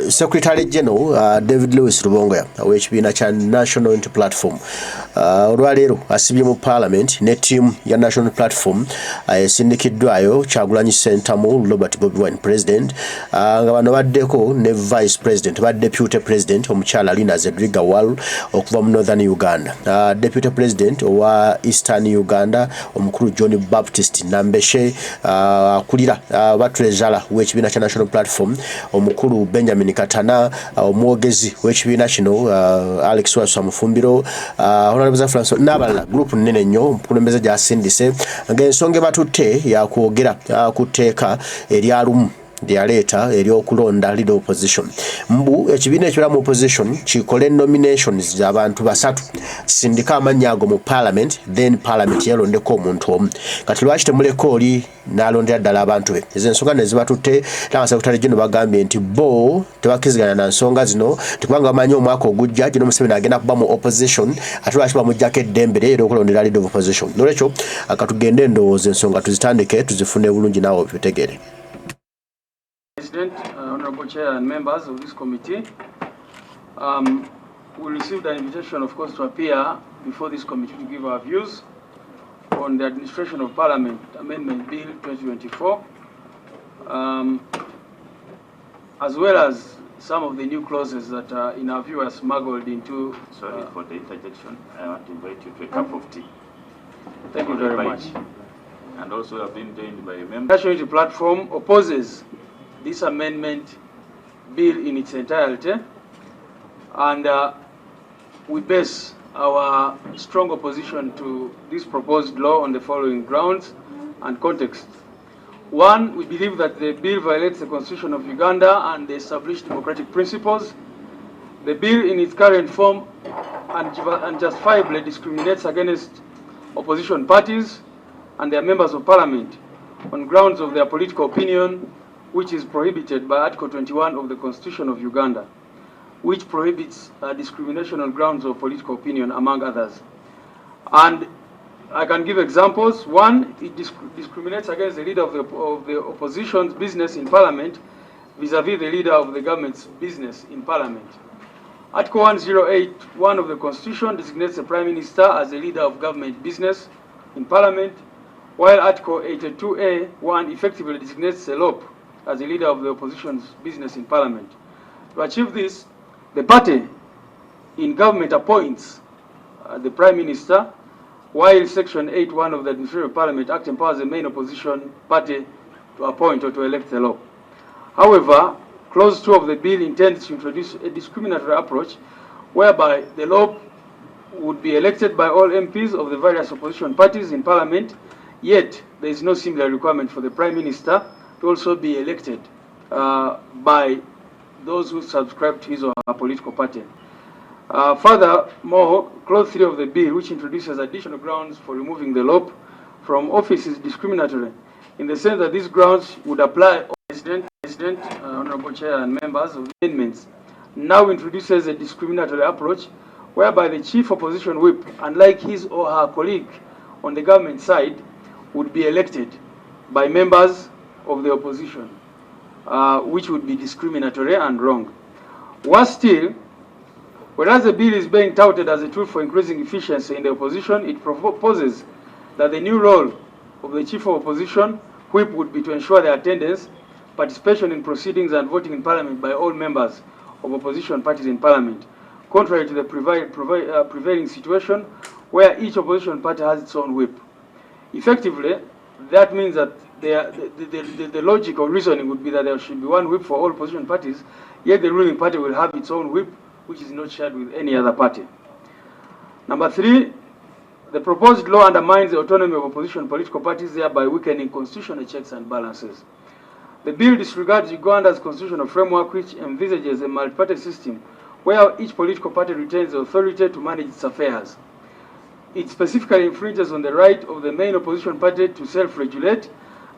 Secretary General David Lewis Lubongya w'ekibiina kya National Unity Platform olwaleero asibye mu Parliament ne team ya National Platform esindikiddwayo Kyagulanyi Ssentamu Robert Bobi Wine President nga bano baddeko ne Vice President ba Deputy President omukyala Lina Zedriga Wal okuva mu Northern Uganda, Deputy President owa Eastern Uganda omukulu John Baptist Nambeshe, akulira ba Treasurer w'ekibiina kya National Platform omukulu Benjamin Katana, omwogezi w'ekibiina kino Alex Waswa Mufumbiro, Honorable Francis n'abalala group nnene nnyo omukulembeze gy'asindise ng'ensonga batutte yakwogera ku tteeka erya Lumu lyaleeta ery'okulonda leader opposition. Mbu ekibiina ekibira mu opposition kikole nominations z'abantu basatu kisindika amannya ago mu Parliament, then Parliament yalondeko omuntu omu. Kati lwaki temuleko oli n'alondera ddala abantu be? Ezo ensonga ne zibatutte era Secretary General bagambye nti bo tebakkiziganya na nsonga zino tikubanga bamanyi omwaka ogujja General Museveni agenda kuba mu opposition ate lwaki bamuggyako eddembe lyeyo okulondera leader of opposition. Nolwekyo akatugende endowooza ensonga tuzitandike tuzifune bulungi naawe obitegeere. President, Honorable Chair and members of this committee, we received an invitation, of course, to appear before this committee to give our views on the Administration of Parliament Amendment Bill 2024, as well as some of the new clauses that, in our view, are smuggled into... Sorry for the interjection. I want to invite you to a cup of tea. Thank you very much. And also have been joined by a member. The National Unity Platform opposes this amendment bill in its entirety, and we base our strong opposition to this proposed law on the following grounds and context. One, we believe that the bill violates the Constitution of Uganda and the established democratic principles. The bill in its current form unjustifiably discriminates against opposition parties and their members of parliament on grounds of their political opinion, which is prohibited by Article 21 of the Constitution of Uganda, which prohibits discrimination on grounds of political opinion, among others. And I can give examples. One, it discriminates against the leader of the opposition's business in Parliament vis-à-vis the leader of the government's business in Parliament. Article 1081 of the Constitution designates the Prime Minister as the leader of government business in Parliament, while Article 82A1 effectively designates the Lop as the leader of the opposition's business in Parliament. To achieve this, the party in government appoints the Prime Minister, while Section 8.1 of the Administration of Parliament Act empowers the main opposition party to appoint or to elect the Lop. However, Clause 2 of the bill intends to introduce a discriminatory approach whereby the Lop would be elected by all MPs of the various opposition parties in Parliament, yet there is no similar requirement for the Prime Minister to also be elected by those who subscribe to his or her political party. Furthermore, Clause 3 of the bill, which introduces additional grounds for removing the Lop from office, is discriminatory in the sense that these grounds would apply. President, Honorable Chair and members of the amendments, now introduces a discriminatory approach whereby the chief opposition whip, unlike his or her colleague on the government side, would be elected by members of the opposition, which would be discriminatory and wrong. Worse still, whereas the bill is being touted as a tool for increasing efficiency in the opposition, it proposes that the new role of the chief of opposition whip would be to ensure the attendance, participation in proceedings and voting in Parliament by all members of opposition parties in Parliament, contrary to the prevailing situation where each opposition party has its own whip. Effectively, that means that the logic or reasoning would be that there should be one whip for all opposition parties, yet the ruling party will have its own whip, which is not shared with any other party. Number 3, the proposed law undermines the autonomy of opposition political parties, thereby weakening constitutional checks and balances. The bill disregards Uganda's constitutional framework, which envisages a multi-party system where each political party retains the authority to manage its affairs. It specifically infringes on the right of the main opposition party to self-regulate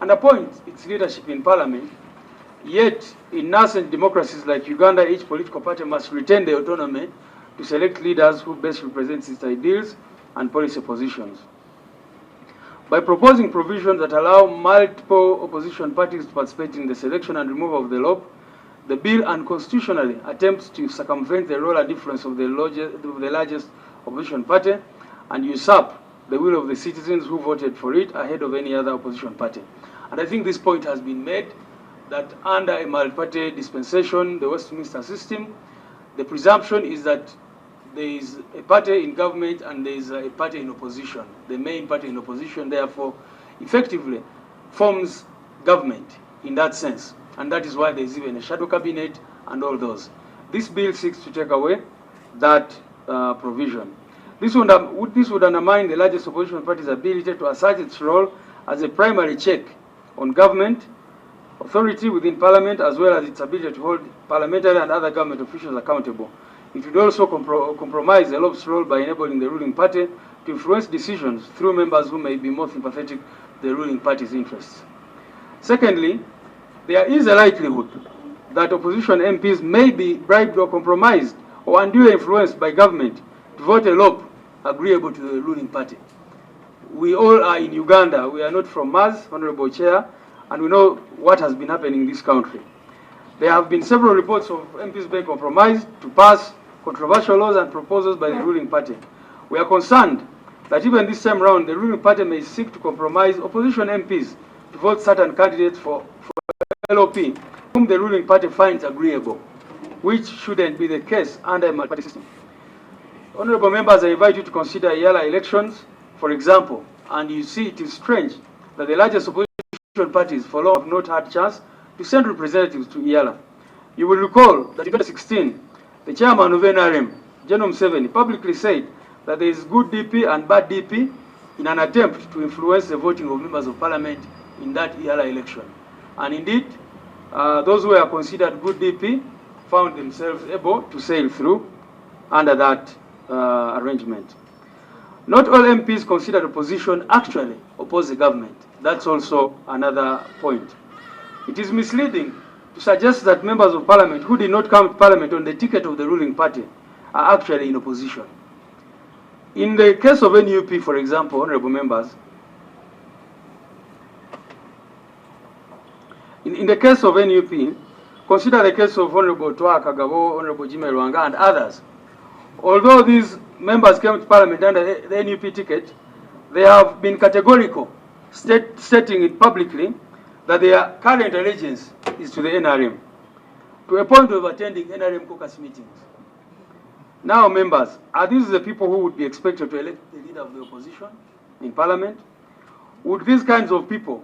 and appoint its leadership in Parliament. Yet, in nascent democracies like Uganda, each political party must retain the autonomy to select leaders who best represent its ideals and policy positions. By proposing provisions that allow multiple opposition parties to participate in the selection and removal of the Lop, the bill unconstitutionally attempts to circumvent the role and influence of the largest opposition party and usurp the will of the citizens who voted for it ahead of any other opposition party. And I think this point has been made that under a multi-party dispensation, the Westminster system, the presumption is that there is a party in government and there is a party in opposition. The main party in opposition, therefore, effectively forms government in that sense. And that is why there is even a shadow cabinet and all those. This bill seeks to take away that provision. This would undermine the largest opposition party's ability to assert its role as a primary check on government authority within Parliament, as well as its ability to hold parliamentary and other government officials accountable. It would also compromise the Lop's role by enabling the ruling party to influence decisions through members who may be more sympathetic to the ruling party's interests. Secondly, there is a likelihood that opposition MPs may be bribed or compromised or unduly influenced by government to vote a Lop agreeable to the ruling party. We all are in Uganda. We are not from Mars, Honorable Chair, and we know what has been happening in this country. There have been several reports of MPs being compromised to pass controversial laws and proposals by the ruling party. We are concerned that even this time round, the ruling party may seek to compromise opposition MPs to vote certain candidates for LOP, whom the ruling party finds agreeable, which shouldn't be the case under a multi-party system. Honorable members, I invite you to consider Yala elections, for example, and you see it is strange that the largest opposition parties for long have not had chance to send representatives to Yala. You will recall that in 2016, the chairman of NRM, General Museveni, publicly said that there is good DP and bad DP in an attempt to influence the voting of members of parliament in that Yala election. And indeed, those who were considered good DP found themselves able to sail through under that arrangement. Not all MPs considered opposition actually oppose the government. That's also another point. It is misleading to suggest that members of parliament who did not come to parliament on the ticket of the ruling party are actually in opposition. In the case of NUP, for example, honorable members, in the case of NUP, consider the case of Honorable Twa Kagabo, Honorable Jimmy Rwanga, and others. Although these members came to parliament under the NUP ticket, they have been categorical, stating it publicly that their current allegiance is to the NRM, to a point of attending NRM caucus meetings. Now, members, are these the people who would be expected to elect the leader of the opposition in parliament? Would these kinds of people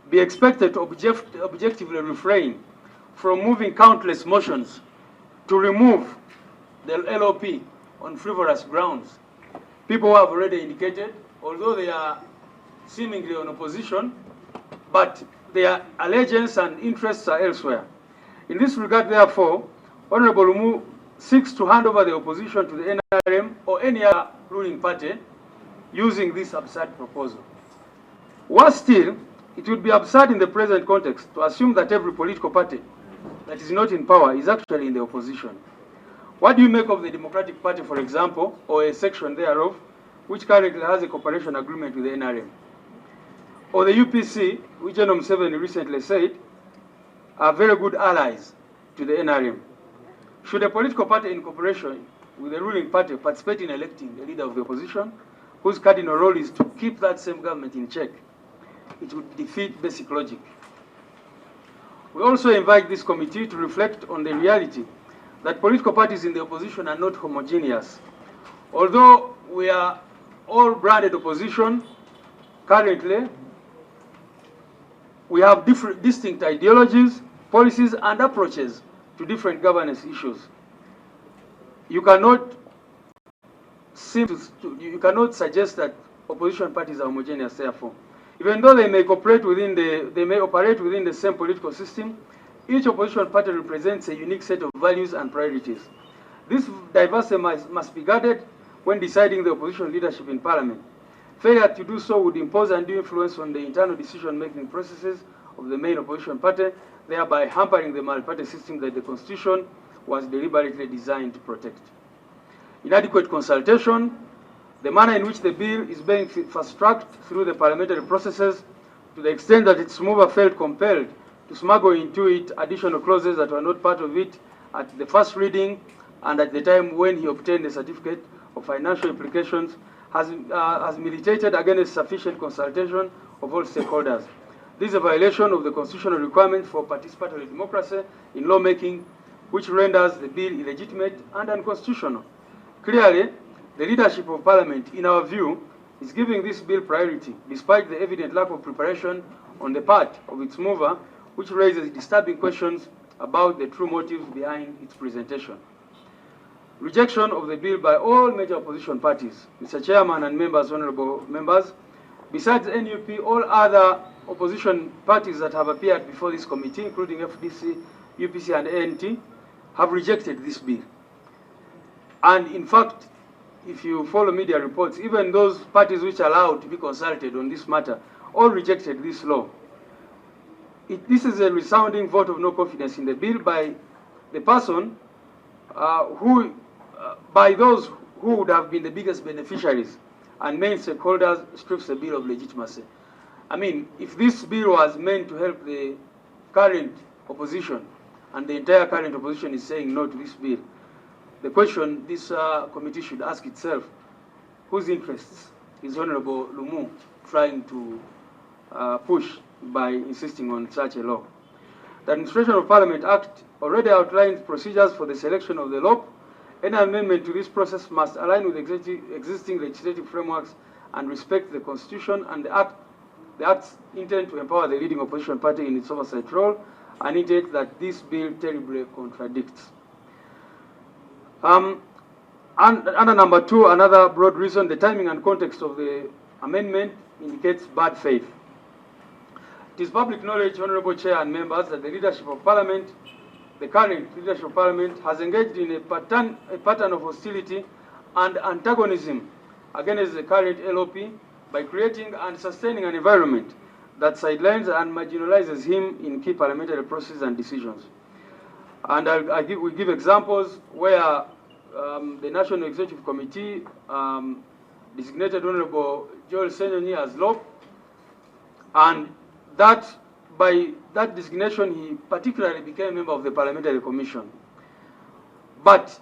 be expected to objectively refrain from moving countless motions to remove the LOP on frivolous grounds? People who have already indicated, although they are seemingly on opposition, but their allegiance and interests are elsewhere. In this regard, therefore, Honorable Lumu seeks to hand over the opposition to the NRM or any other ruling party using this absurd proposal. Worse still, it would be absurd in the present context to assume that every political party that is not in power is actually in the opposition. What do you make of the Democratic Party, for example, or a section thereof, which currently has a cooperation agreement with the NRM? Or the UPC, which General Museveni recently said are very good allies to the NRM. Should a political party in cooperation with the ruling party participate in electing the leader of the opposition, whose cardinal role is to keep that same government in check? It would defeat basic logic. We also invite this committee to reflect on the reality that political parties in the opposition are not homogeneous. Although we are all branded opposition, currently we have distinct ideologies, policies, and approaches to different governance issues. You cannot suggest that opposition parties are homogeneous, therefore. Even though they may operate within the same political system, each opposition party represents a unique set of values and priorities. This diversity must be guarded when deciding the opposition leadership in parliament. Failure to do so would impose undue influence on the internal decision-making processes of the main opposition party, thereby hampering the multi-party system that the Constitution was deliberately designed to protect. Inadequate consultation, the manner in which the bill is being fast-tracked through the parliamentary processes, to the extent that its mover felt compelled to smuggle into it additional clauses that were not part of it at the first reading and at the time when he obtained a certificate of financial implications, has militated against sufficient consultation of all stakeholders. This is a violation of the constitutional requirement for participatory democracy in lawmaking, which renders the bill illegitimate and unconstitutional. Clearly, the leadership of Parliament, in our view, is giving this bill priority, despite the evident lack of preparation on the part of its mover, which raises disturbing questions about the true motives behind its presentation. Rejection of the bill by all major opposition parties. Mr. Chairman and members, honorable members, besides NUP, all other opposition parties that have appeared before this committee, including FDC, UPC, and ANT, have rejected this bill. And in fact, if you follow media reports, even those parties which are allowed to be consulted on this matter, all rejected this law. This is a resounding vote of no confidence in the bill by the person by those who would have been the biggest beneficiaries and main stakeholders, strips the bill of legitimacy. I mean, if this bill was meant to help the current opposition, and the entire current opposition is saying no to this bill, the question this committee should ask itself, whose interests is Honorable Lumu trying to push by insisting on such a law? The Administration of Parliament Act already outlines procedures for the selection of the Lop. Any amendment to this process must align with existing legislative frameworks and respect the Constitution and the Act's intent to empower the leading opposition party in its oversight role, an intent that this bill terribly contradicts. Under number 2, another broad reason, the timing and context of the amendment indicates bad faith. It is public knowledge, Honorable Chair and members, that the leadership of Parliament, the current leadership of Parliament, has engaged in a pattern of hostility and antagonism against the current LOP by creating and sustaining an environment that sidelines and marginalizes him in key parliamentary processes and decisions. And we give examples where the National Executive Committee designated Honorable Joel Senyonyi as Lop, and that by that designation he particularly became a member of the Parliamentary Commission. But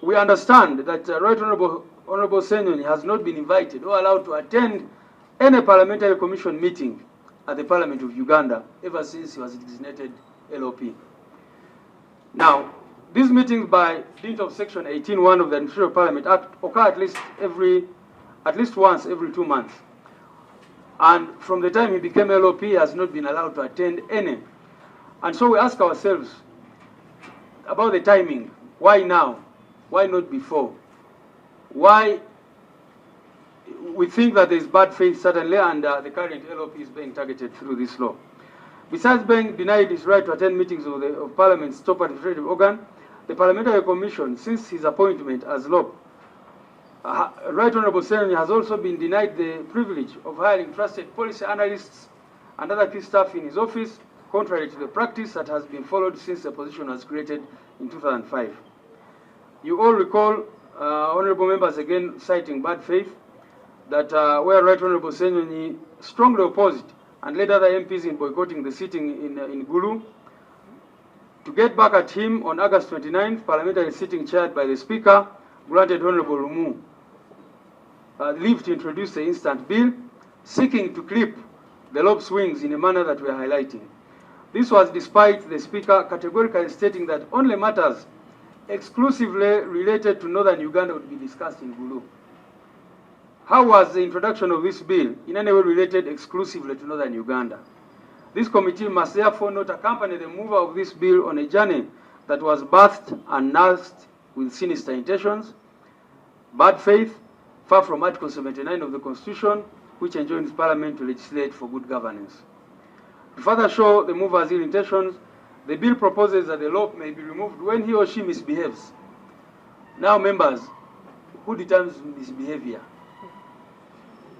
we understand that Right Honorable Senyonyi has not been invited or allowed to attend any Parliamentary Commission meeting at the Parliament of Uganda ever since he was designated LOP. Now, these meetings by dint of Section 18(1) of the Administration of Parliament Act occur at least once every 2 months. And from the time he became LOP, he has not been allowed to attend any. And so we ask ourselves about the timing. Why now? Why not before? Why? We think that there is bad faith, certainly, and the current LOP is being targeted through this law. Besides being denied his right to attend meetings of Parliament's top administrative organ, the Parliamentary Commission, since his appointment as LOP, Right Honorable Senyonyi has also been denied the privilege of hiring trusted policy analysts and other key staff in his office, contrary to the practice that has been followed since the position was created in 2005. You all recall, honorable members, again citing bad faith, that where Right Honorable Senyonyi strongly opposed and led other MPs in boycotting the sitting in Gulu. To get back at him, on August 29th, parliamentary sitting chaired by the Speaker granted Honorable Lumu leave to introduce the instant bill, seeking to clip the Lop's wings in a manner that we are highlighting. This was despite the Speaker categorically stating that only matters exclusively related to northern Uganda would be discussed in Gulu. How was the introduction of this bill in any way related exclusively to northern Uganda? This committee must therefore not accompany the mover of this bill on a journey that was birthed and nursed with sinister intentions, bad faith, far from Article 79 of the Constitution, which enjoins Parliament to legislate for good governance. To further show the mover's ill intentions, the bill proposes that the law may be removed when he or she misbehaves. Now, members, who determines misbehavior?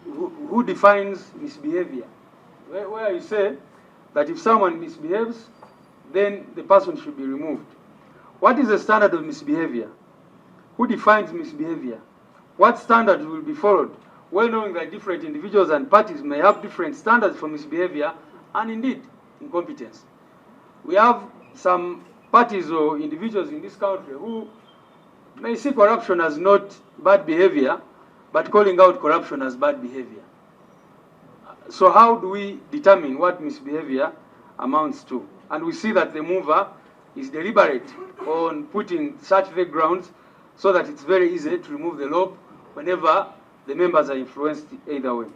Who defines misbehavior? Where you say that if someone misbehaves, then the person should be removed. What is the standard of misbehavior? Who defines misbehavior? What standards will be followed? Well knowing that different individuals and parties may have different standards for misbehavior and indeed incompetence. we have some parties or individuals in this country who may see corruption as not bad behavior, but calling out corruption as bad behavior. So how do we determine what misbehavior amounts to? And we see that the mover is deliberate on putting such vague grounds so that it's very easy to remove the lob whenever the members are influenced either way.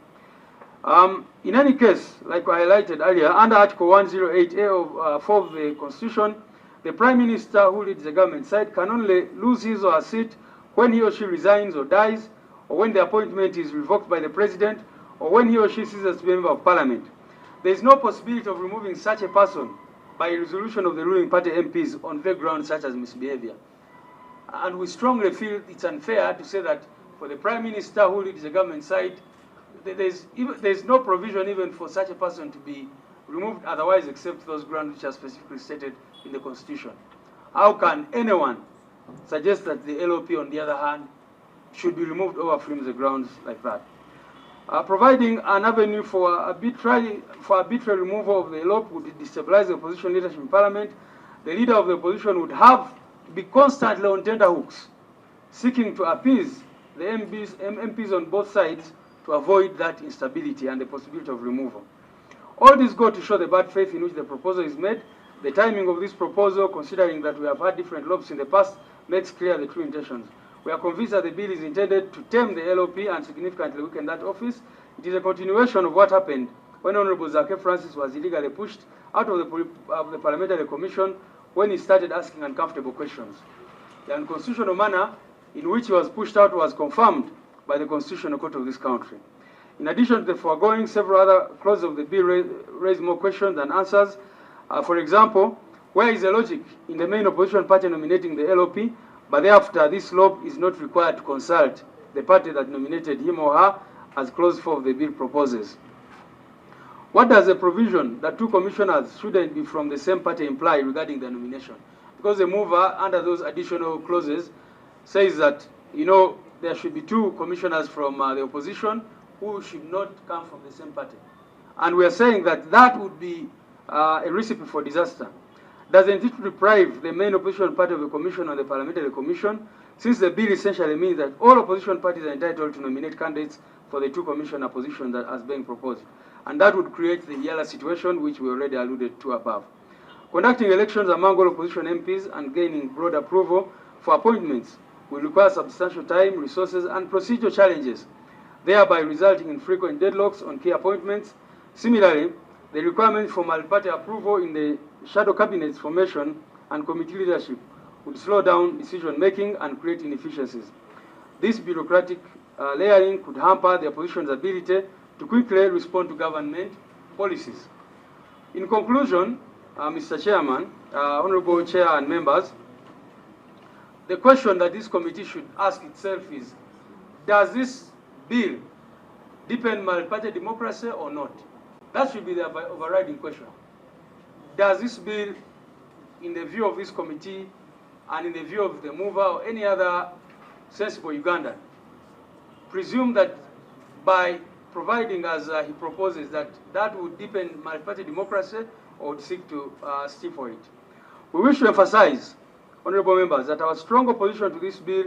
In any case, like I highlighted earlier, under Article 108A of 4 of the Constitution, the Prime Minister who leads the government side can only lose his or her seat when he or she resigns or dies, or when the appointment is revoked by the President, or when he or she ceases to be a member of Parliament. There is no possibility of removing such a person by a resolution of the ruling party MPs on vague grounds such as misbehavior. And we strongly feel it's unfair to say that for the Prime Minister who leads the government side, there's no provision even for such a person to be removed otherwise except those grounds which are specifically stated in the Constitution. How can anyone suggest that the LOP, on the other hand, should be removed over flimsy grounds like that? Providing an avenue for arbitrary removal of the LOP would destabilize the opposition leadership in Parliament. The leader of the opposition would have to be constantly on tenterhooks, seeking to appease the MPs on both sides to avoid that instability and the possibility of removal. All this go to show the bad faith in which the proposal is made. The timing of this proposal, considering that we have had different LOPs in the past, makes clear the true intentions. We are convinced that the bill is intended to tame the LOP and significantly weaken that office. It is a continuation of what happened when Honorable Zake Francis was illegally pushed out of the Parliamentary Commission when he started asking uncomfortable questions. The unconstitutional manner in which he was pushed out was confirmed by the Constitutional Court of this country. In addition to the foregoing, several other clauses of the bill raise more questions than answers. For example, where is the logic in the main opposition party nominating the LOP, but thereafter this LOP is not required to consult the party that nominated him or her, as clause 4 of the bill proposes? What does the provision that 2 commissioners shouldn't be from the same party imply regarding the nomination? Because the mover, under those additional clauses, says that, there should be 2 commissioners from the opposition who should not come from the same party. And we are saying that that would be a recipe for disaster. Doesn't it deprive the main opposition party of the commission on the Parliamentary Commission, since the bill essentially means that all opposition parties are entitled to nominate candidates for the 2 commissioner positions that are being proposed? And that would create the yellow situation which we already alluded to above. Conducting elections among all opposition MPs and gaining broad approval for appointments will require substantial time, resources, and procedural challenges, thereby resulting in frequent deadlocks on key appointments. Similarly, the requirement for multi-party approval in the shadow cabinet's formation and committee leadership would slow down decision-making and create inefficiencies. This bureaucratic layering could hamper the opposition's ability to quickly respond to government policies. In conclusion, Mr. Chairman, Honorable Chair and members, the question that this committee should ask itself is, does this bill deepen multi-party democracy or not? That should be the overriding question. Does this bill, in the view of this committee and in the view of the mover or any other sensible Ugandan, presume that by providing, as he proposes, that would deepen multi-party democracy, or would seek to stifle it? We wish to emphasize, honorable members, that our strong opposition to this bill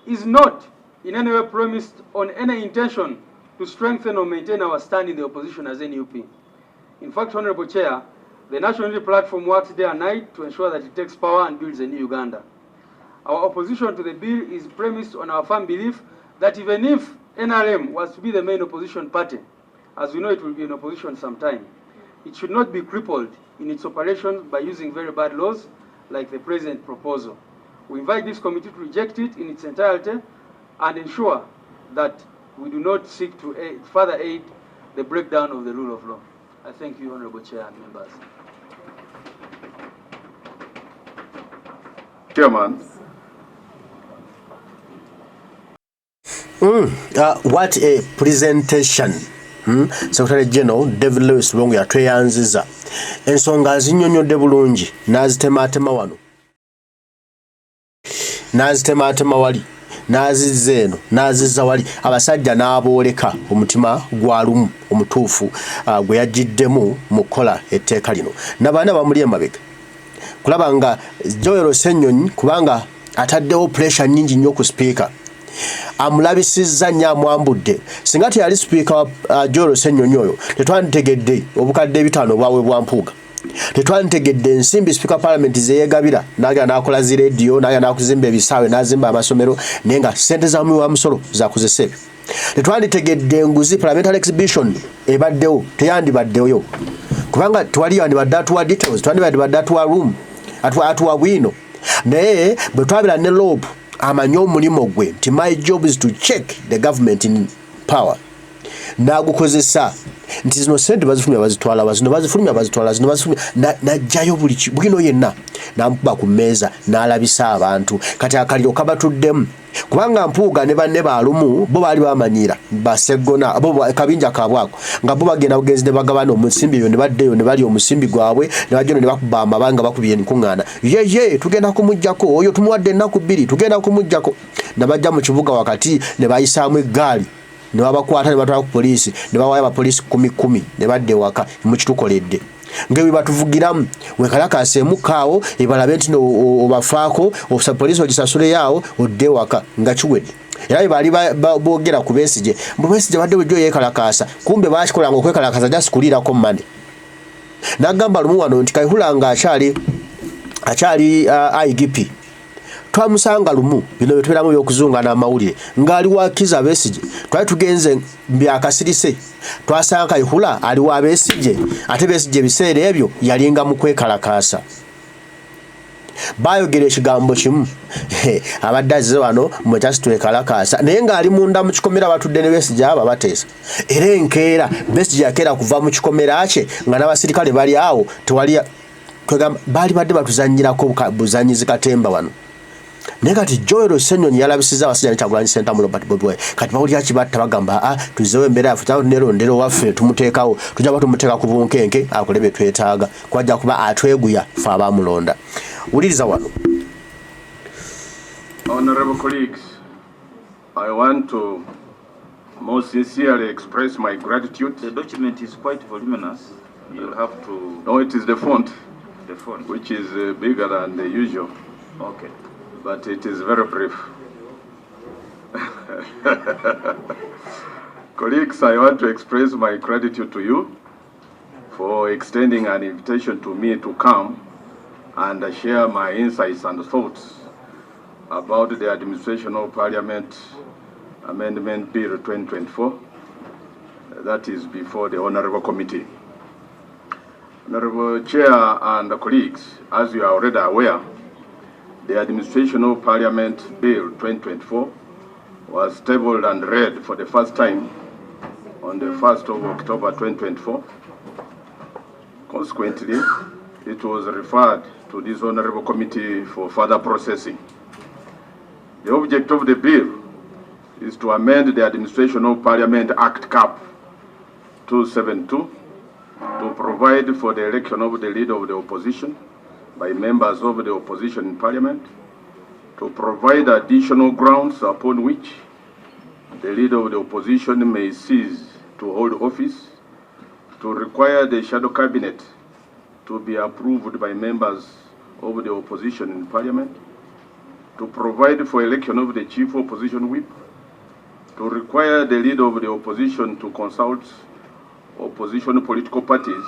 is not in any way premised on any intention to strengthen or maintain our stand in the opposition as NUP. In fact, Honorable Chair, the National Unity Platform works day and night to ensure that it takes power and builds a new Uganda. Our opposition to the bill is premised on our firm belief that even if NRM was to be the main opposition party, as we know it will be in opposition sometime, it should not be crippled in its operations by using very bad laws like the present proposal. We invite this committee to reject it in its entirety and ensure that we do not seek to further aid the breakdown of the rule of law. I thank you, Honorable Chair and members. Chairman. What a presentation. Secretary General David Lewis Lubongya yatweyanziza ensonga azinnyonnyodde bulungi n'azitematema wano n'azitematema wali n'azizza eno n'azizza wali abasajja n'abooleka omutima gwa lumu omutuufu gwe yagiddemu mu kkola etteeka lino n'abaana bamuli emabega kulaba nga Joel Ssenyonyi kubanga ataddewo pressure nyingi nnyo ku speaker amulabisizza nnyo amwambudde singa teyali speaker wa Joel Ssenyonyi oyo tetwanditegedde obukadde 5 bwawe bwa mpuuga tetwanditegedde ensimbi speaker parliament zeyeegabira n'agenda n'akola zi radio n'agenda n'akuzimba ebisaawe n'azimba amasomero naye nga ssente za muwi wa musolo zakozesa ebyo tetwanditegedde enguzi parliamentary exhibition ebaddewo teyandibaddeyo kubanga twali yandibadde atuwa details twandibadde atuwa room atuwa bwino naye bwe twabira ne Lop amanyi omulimu gwe nti my job is to check the government in power n'agukozesa nti zino sente bazifulumya bazitwala zino bazifulumya bazitwala zino bazifulumya najjayo bwino yenna n'amukuba ku mmeeza n'alabisa abantu kati akaliro kabatuddemu kubanga mpuuga ne banne ba Lumu bo baali bamanyira baseggona bo kabinja kabwako nga bo bagenda bugenzi ne bagabana omusimbi yo ne baddeyo ne bali omusimbi gwabwe ne bajjo ne bakuba amabanga bakubye nkuŋŋaana ye tugenda kumujjako oyo tumuwadde ennaku 2 tugenda kumujjako nabajja mu kibuga wakati ne bayisaamu eggaali ne babakwata ne batwala ku poliisi ne bawaya abapoliisi 10 ne badde waka mu kitukoledde ngewe batuvugiramu wekalakaseemu kaawo ebalabe nti obafaako obusa poliisi ogisasule yaawo odde waka nga kiwedde era bali boogera ku Besigye Besigye badde bujjo yeekalakaasa kumbe bakikolanga okwekalakaasa just kuliirako mmane n'agamba Lumu wano nti Kayihura akyali IGP twamusanga Lumu bino betubeeramu by'okuzungana amawulire ng'ali wakiza Besigye twali tugenze byakasirise twasanga Kayihura ali wa Besigye ate Besigye biseera ebyo yalinga mu kwekalakaasa bayogera ekigambo kimu abadde azze wano mwetasi twekalakaasa naye ng'ali munda mu kikomera batudde ne Besigye aba bateesa era enkeera Besigye yakeera kuva mu kikomera kye nga n'abasirikale bali awo tewali baali badde batuzannyirako buzanyizi katemba wano naye kati Joel Ssenyonyi yalabisizza abasajja Kyagulanyi Center mu Robert Bobi Wine kati bawulira kibatta bagamba tuzeewo embeera yaffe nerondero waffe tumuteekawo tujja batumuteeka ku bunkenke akole bye twetaaga kwajja kuba atweguya ffe abaamulonda wuliriza wano. Honorable colleagues, I want to most sincerely express my gratitude. The document is quite voluminous. You'll have to... No, it is the font. The font. Which is bigger than the usual. Okay. But it is very brief. Colleagues, I want to express my gratitude to you for extending an invitation to me to come and share my insights and thoughts about the Administration of Parliament Amendment Bill 2024 that is before the Honorable Committee. Honorable Chair and colleagues, as you are already aware, the Administration of Parliament Bill 2024 was tabled and read for the first time on the 1st of October 2024. Consequently, it was referred to this Honorable Committee for further processing. The object of the bill is to amend the Administration of Parliament Act Cap 272 to provide for the election of the leader of the opposition by members of the opposition in Parliament, to provide additional grounds upon which the leader of the opposition may cease to hold office, to require the shadow cabinet to be approved by members of the opposition in Parliament, to provide for election of the chief opposition whip, to require the leader of the opposition to consult opposition political parties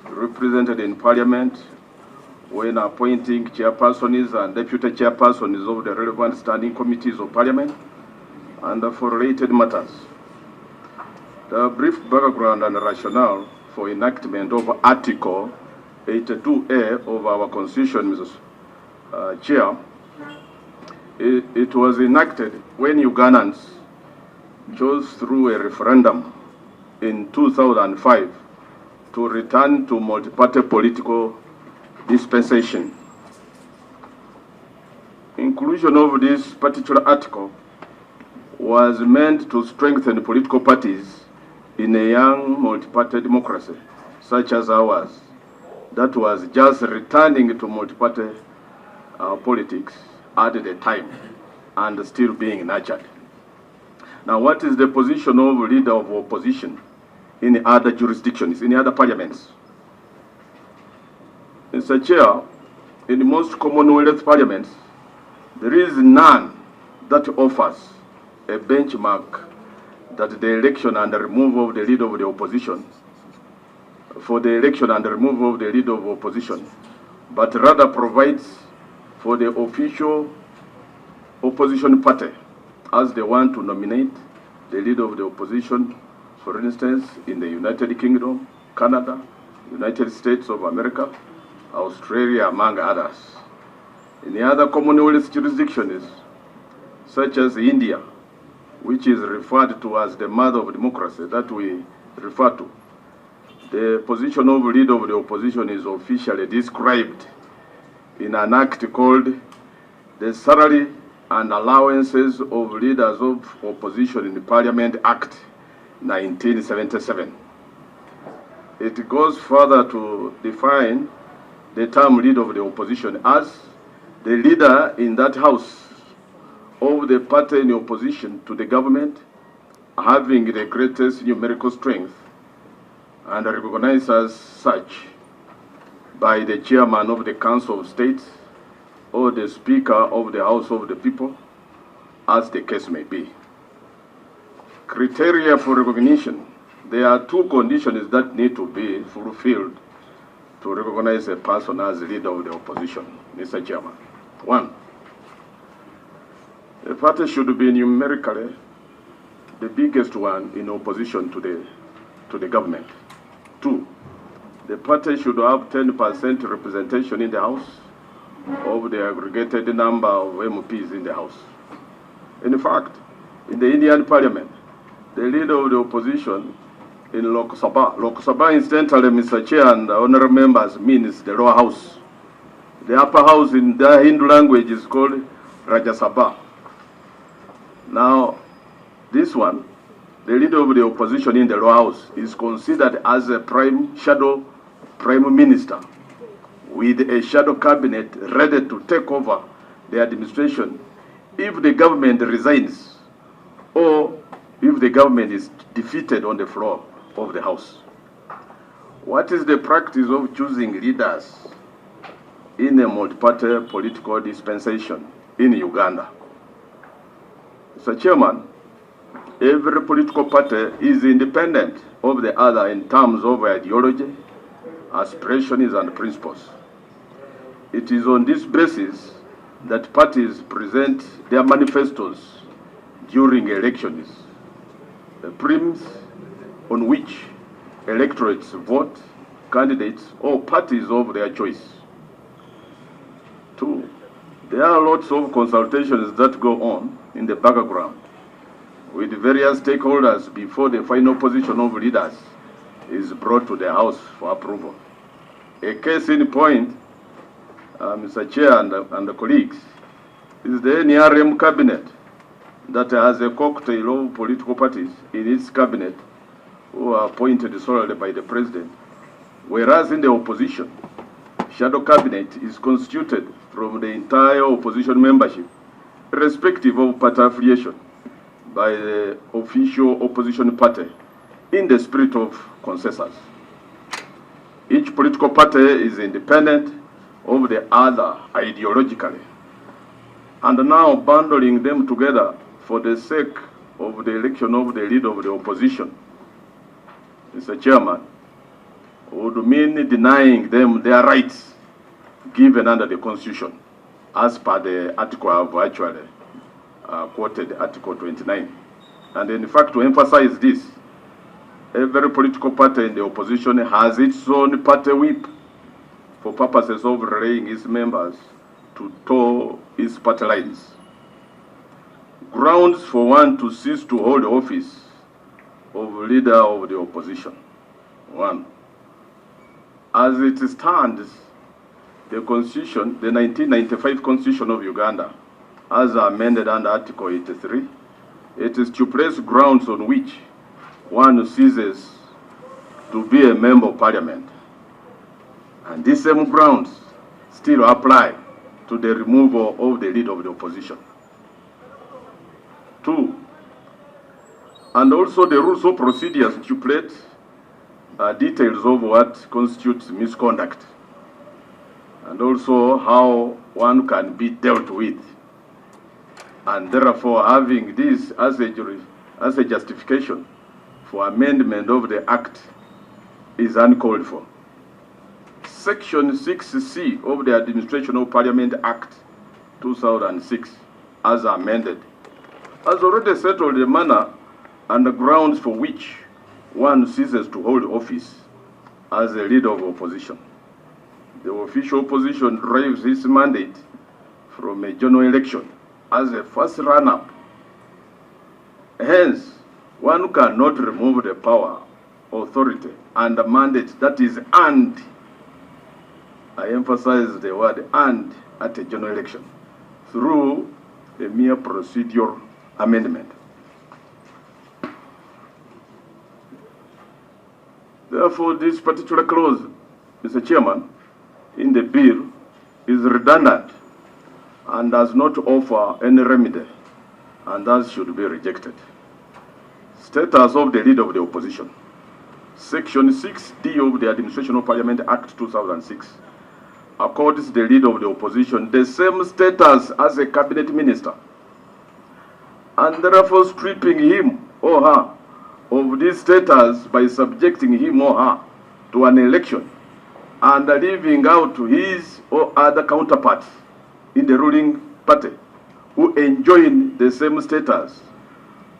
represented in Parliament when appointing chairpersons and deputy chairpersons of the relevant standing committees of Parliament and for related matters. The brief background and rationale for enactment of Article 82A of our Constitution, Mr. Chair, it was enacted when Ugandans chose through a referendum in 2005 to return to multi-party political dispensation. Inclusion of this particular article was meant to strengthen political parties in a young multi-party democracy such as ours that was just returning to multi-party politics at the time and still being nurtured. Now, what is the position of leader of opposition in other jurisdictions, in other parliaments? Mr. Chair, in most Commonwealth parliaments, there is none that offers a benchmark that the election and the removal of the leader of the opposition, for the election and the removal of the leader of opposition, but rather provides for the official opposition party as they want to nominate the leader of the opposition, for instance, in the United Kingdom, Canada, United States of America, Australia, among others. In the other Commonwealth jurisdictions, such as India, which is referred to as the mother of democracy, that we refer to, the position of leader of the opposition is officially described in an act called the Salary and Allowances of Leaders of Opposition in the Parliament Act 1977. It goes further to define the term leader of the opposition as the leader in that house of the party in opposition to the government, having the greatest numerical strength and recognized as such by the chairman of the Council of State or the Speaker of the House of the People, as the case may be. Criteria for recognition. There are two conditions that need to be fulfilled to recognize a person as leader of the opposition, Mr. Chairman. One, the party should be numerically the biggest one in opposition to the government. Two, the party should have 10% representation in the House of the aggregated number of MPs in the House. In fact, in the Indian Parliament, the leader of the opposition in Lok Sabha incidentally, Mr. Chair and honorable members, means the lower house. The upper house in the Hindu language is called Rajya Sabha. Now, this one, the leader of the opposition in the lower house is considered as a shadow prime minister with a shadow cabinet ready to take over the administration if the government resigns or if the government is defeated on the floor of the house. What is the practice of choosing leaders in a multi-party political dispensation in Uganda? Mr. Chairman, every political party is independent of the other in terms of ideology, aspirations, and principles. It is on this basis that parties present their manifestos during elections, the premise on which electorates vote candidates or parties of their choice. Two, there are lots of consultations that go on in the background with various stakeholders before the final position of leaders is brought to the House for approval. A case in point, Mr. Chair and the colleagues, is the NRM cabinet that has a cocktail of political parties in its cabinet who are appointed solely by the president, whereas in the opposition, shadow cabinet is constituted from the entire opposition membership, irrespective of party affiliation, by the official opposition party in the spirit of consensus. Each political party is independent of the other ideologically, and now bundling them together for the sake of the election of the leader of the opposition, Mr. Chairman, would mean denying them their rights given under the Constitution, as per the article I've actually quoted, Article 29. And in fact, to emphasize this, every political party in the opposition has its own party whip for purposes of relaying its members to toe its party lines. Grounds for one to cease to hold office of leader of the opposition. One, as it stands, the Constitution, the 1995 Constitution of Uganda, as amended under Article 83, it stipulates grounds on which one ceases to be a member of Parliament. And these same grounds still apply to the removal of the leader of the opposition. Two, and also the rules of procedure stipulate details of what constitutes misconduct. and also how one can be dealt with. And therefore, having this as a justification for amendment of the Act is uncalled for. Section 6C of the Administration of Parliament Act 2006, as amended, has already settled the manner and the grounds for which one ceases to hold office as a leader of opposition. The official opposition derives its mandate from a general election as a first run-up. Hence, one cannot remove the power, authority, and the mandate that is earned. I emphasize the word earned at a general election through a mere procedural amendment. Therefore, this particular clause, Mr. Chairman, in the bill is redundant and does not offer any remedy, and thus should be rejected. Status of the leader of the opposition. Section 6D of the Administration of Parliament Act 2006 accords the leader of the opposition the same status as a cabinet minister, and therefore stripping him or her of this status by subjecting him or her to an election and leaving out his or other counterparts in the ruling party who enjoy the same status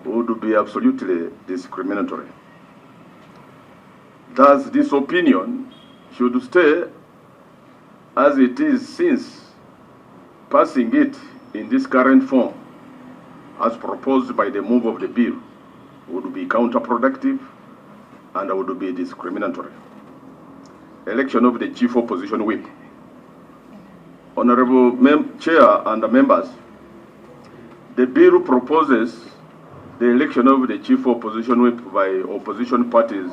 would be absolutely discriminatory. Thus, this opinion should stay as it is, since passing it in this current form as proposed by the move of the bill would be counterproductive and would be discriminatory. Election of the Chief Opposition Whip. Honorable Chair and members, the bill proposes the election of the Chief Opposition Whip by opposition parties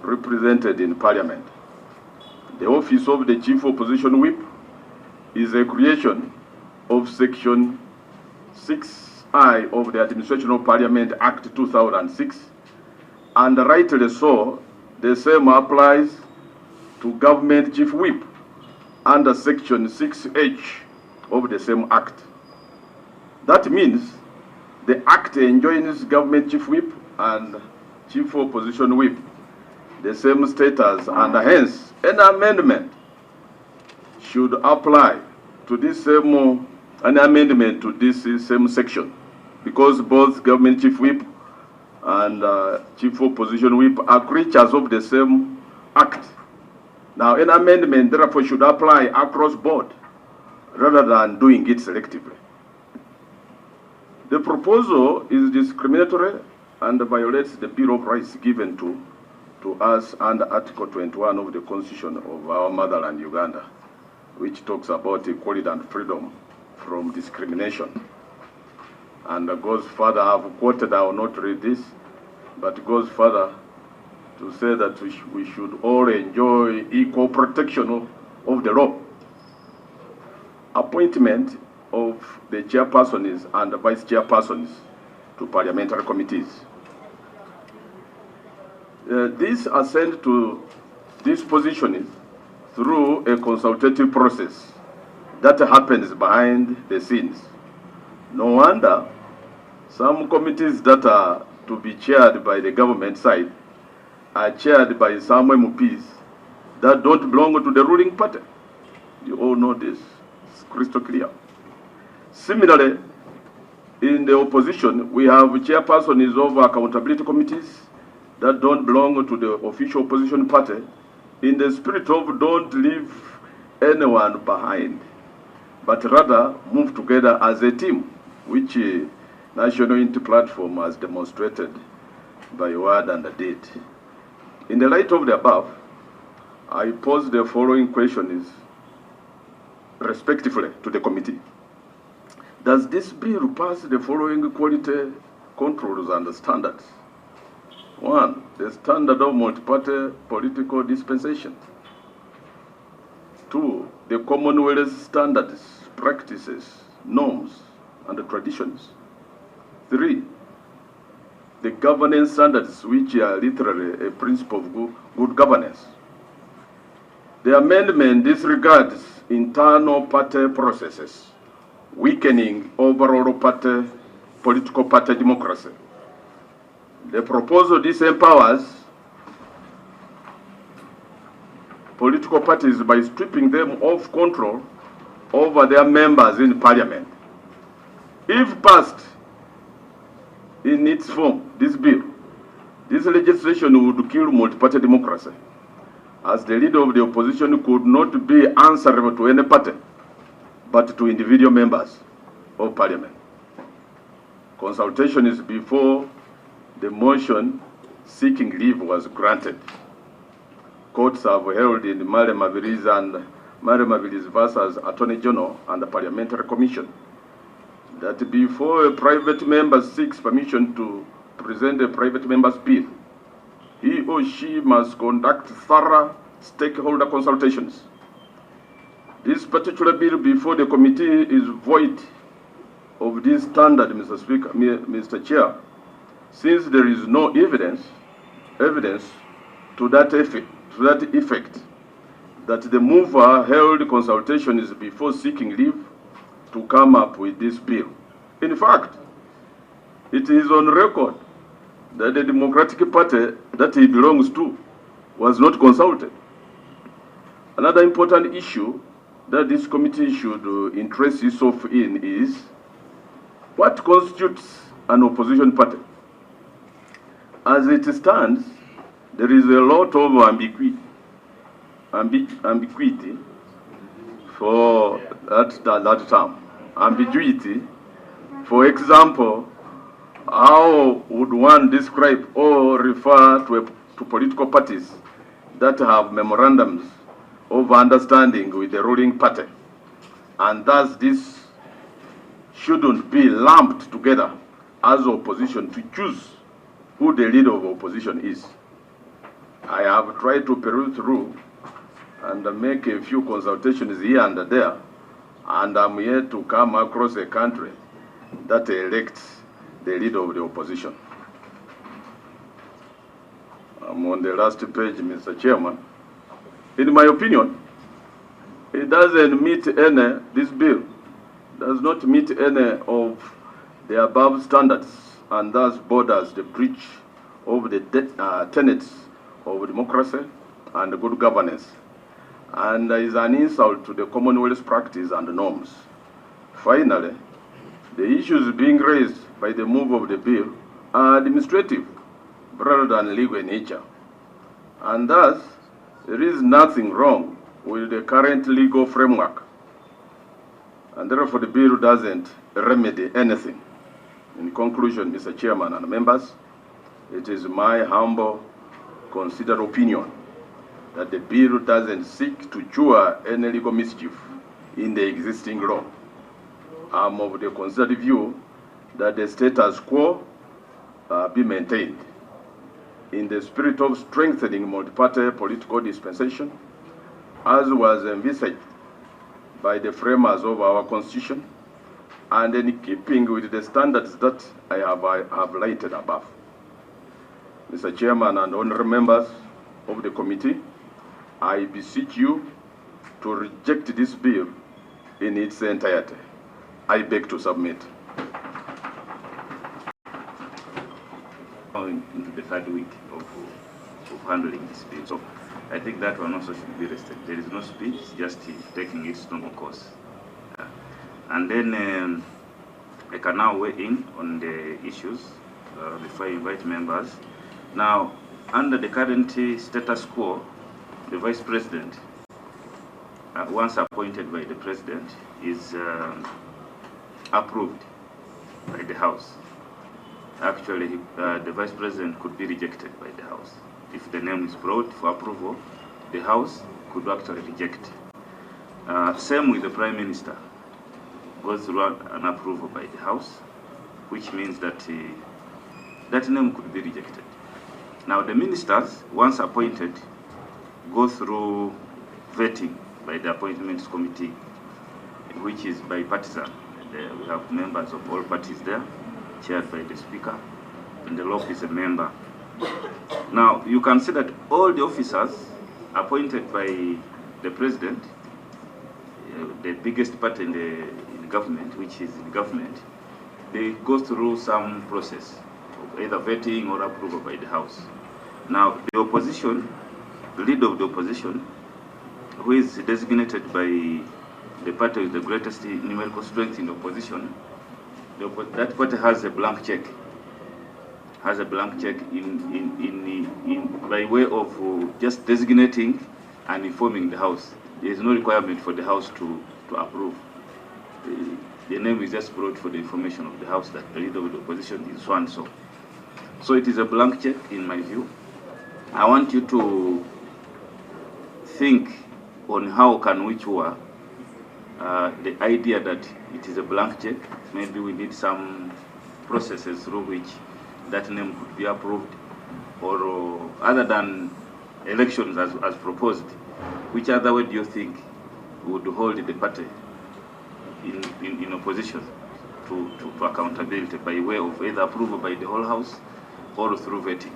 represented in Parliament. The office of the Chief Opposition Whip is a creation of Section 6I of the Administration of Parliament Act 2006, and rightly so, the same applies to Government Chief Whip under Section 6H of the same Act. That means the Act enjoins Government Chief Whip and Chief Opposition Whip the same status, and hence an amendment should apply to this same an amendment to this same section, because both Government Chief Whip and Chief Opposition Whip are creatures of the same Act. Now, an amendment therefore should apply across board rather than doing it selectively. The proposal is discriminatory and violates the Bill of Rights given to us under Article 21 of the Constitution of our motherland, Uganda, which talks about equality and freedom from discrimination. And goes further, I have quoted, I will not read this, but goes further to say that we should all enjoy equal protection of the law. Appointment of the chairpersons and the vice chairpersons to parliamentary committees. This ascent to this position through a consultative process that happens behind the scenes. No wonder some committees that are to be chaired by the government side are chaired by some MPs that don't belong to the ruling party. You all know this, it's crystal clear. Similarly, in the opposition, we have chairpersons of accountability committees that don't belong to the official opposition party, in the spirit of don't leave anyone behind, but rather move together as a team, which National Unity Platform has demonstrated by word and deed. In the light of the above, I pose the following questions respectively to the committee. Does this bill pass the following quality controls and standards? 1, the standard of multi-party political dispensation. 2, the Commonwealth standards, practices, norms, and traditions. 3, the governance standards, which are literally a principle of good governance. The amendment disregards internal party processes, weakening overall political party democracy. The proposal disempowers political parties by stripping them of control over their members in Parliament. If passed in its form, this bill, this legislation would kill multi-party democracy, as the leader of the opposition could not be answerable to any party, but to individual members of Parliament. Consultation is before the motion seeking leave was granted. Courts have held in Palamenti and Palamenti versus Attorney General and the Parliamentary Commission that before a private member seeks permission to present a private member's bill, he or she must conduct thorough stakeholder consultations. This particular bill before the committee is void of this standard, Mr. Speaker, Mr. Chair, since there is no evidence to that effect that the mover held consultations before seeking leave to come up with this bill. In fact, it is on record that the Democratic Party that he belongs to was not consulted. Another important issue that this committee should interest itself in is what constitutes an opposition party. As it stands, there is a lot of ambiguity for that term. Ambiguity, for example, how would one describe or refer to political parties that have memorandums of understanding with the ruling party, and thus this shouldn't be lumped together as opposition to choose who the leader of opposition is. I have tried to peruse through and make a few consultations here and there, and I'm here to come across a country that elects the leader of the opposition. I'm on the last page, Mr. Chairman. In my opinion, it doesn't meet this bill does not meet any of the above standards, and thus borders the breach of the tenets of democracy and good governance, and is an insult to the Commonwealth's practice and norms. Finally, the issues being raised by the move of the bill are administrative rather than legal in nature, and thus there is nothing wrong with the current legal framework, and therefore the bill doesn't remedy anything. In conclusion, Mr. Chairman and members, it is my humble, considered opinion that the bill doesn't seek to cure any legal mischief in the existing law. I'm of the considered view that the status quo be maintained in the spirit of strengthening multi-party political dispensation, as was envisaged by the framers of our Constitution, and in keeping with the standards that I have lighted above. Mr. Chairman and honorable members of the committee, I beseech you to reject this bill in its entirety. I beg to submit. Into the third week of handling this bill. So I think that one also should be rested. There is no speech, just taking its normal course. And then I can now weigh in on the issues before I invite members. Now, under the current status quo, the Vice President, once appointed by the President, is approved by the House. Actually, the Vice President could be rejected by the House. If the name is brought for approval, the House could actually reject. Same with the Prime Minister. Goes through an approval by the House, which means that that name could be rejected. Now, the ministers, once appointed, go through vetting by the Appointments Committee, which is bipartisan. We have members of all parties there, chaired by the Speaker, and the Lop is a member. Now, you can see that all the officers appointed by the President the biggest party in government, which is in government, they go through some process of either vetting or approval by the House. Now, the opposition, the leader of the opposition, who is designated by the party with the greatest numerical strength in the opposition, that party has a blank check. Has a blank check by way of just designating and informing the House. There is no requirement for the House to approve. The name is just brought for the information of the House that the leader of the opposition is so and so. So it is a blank check in my view. I want you to think on how can we tour the idea that it is a blank check. Maybe we need some processes through which that name could be approved, or other than elections as proposed. Which other way do you think would hold the party in opposition to accountability by way of either approval by the whole House or through vetting,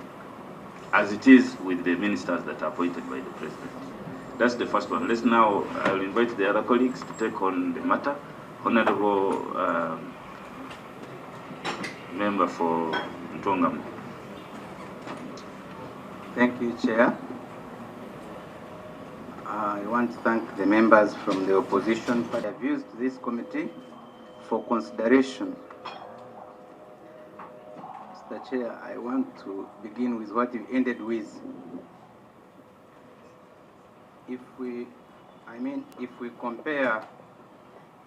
as it is with the ministers that are appointed by the President? That's the first one. Let's now, I'll invite the other colleagues to take on the matter. Honorable Member for Ntongam. Thank you, Chair. I want to thank the members from the opposition who have used this committee for consideration. Mr. Chair, I want to begin with what you ended with. If we compare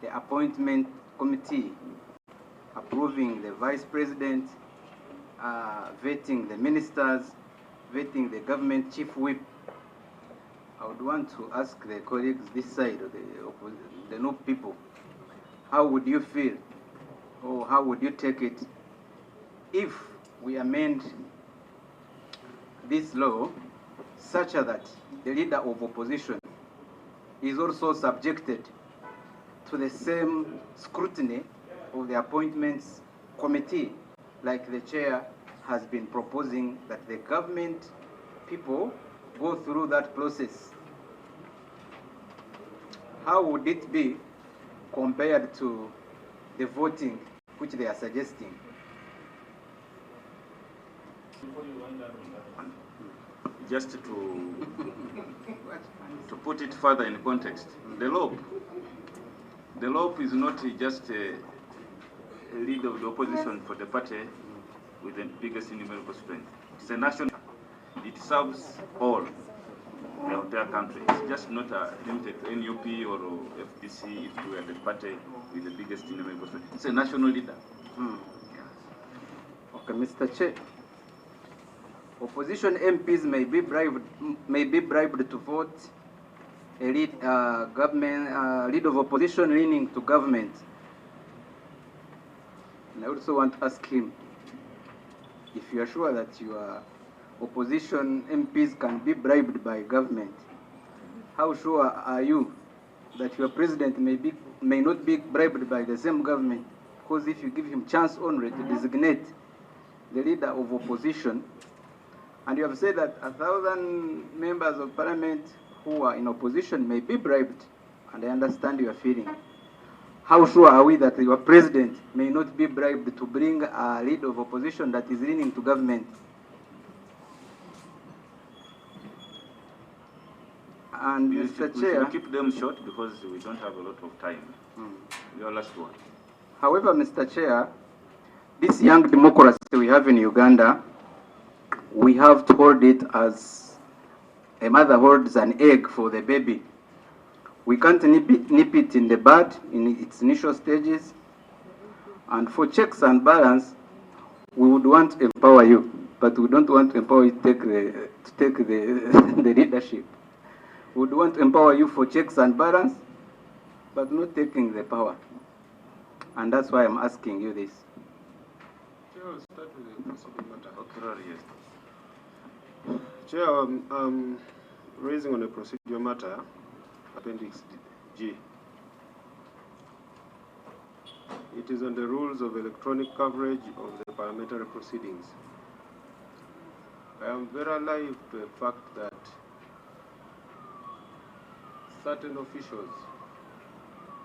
the appointment committee approving the vice president, vetting the ministers, vetting the government chief whip, I would want to ask the colleagues this side of the Nup people, how would you feel, or how would you take it if we amend this law such that the leader of opposition is also subjected to the same scrutiny of the appointments committee, like the chair has been proposing that the government people go through that process? How would it be compared to the voting which they are suggesting? Just to put it further in context, the Lop is not just a leader of the opposition for the party with the biggest numerical strength. It's a national. It serves all the entire country. It's just not limited to NUP or FDC if we are the party with the biggest numerical strength. It's a national leader. Yeah. Okay, Mr. Chair. Opposition MPs may be bribed to vote a lead of opposition leaning to government. And I also want to ask him if you are sure that your opposition MPs can be bribed by government. How sure are you that your president may not be bribed by the same government? Because if you give him chance only to designate the leader of opposition, and you have said that 1,000 members of parliament who are in opposition may be bribed, and I understand your feeling. How sure are we that your president may not be bribed to bring a leader of opposition that is leaning to government? And Mr. Chair, we keep them short because we don't have a lot of time. Your last one. However, Mr. Chair, this young democracy we have in Uganda, we have to hold it as a mother holds an egg for the baby. We can't nip it in the bud in its initial stages. And for checks and balance, we would want to empower you, but we don't want to empower you to take the leadership. We would want to empower you for checks and balance, but not taking the power. And that's why I'm asking you this. Chair, I'll start with the proceeding matter. Okay, yes. Chair, raising on a procedural matter, Appendix G. It is on the rules of electronic coverage of the parliamentary proceedings. I am very alive to the fact that certain officials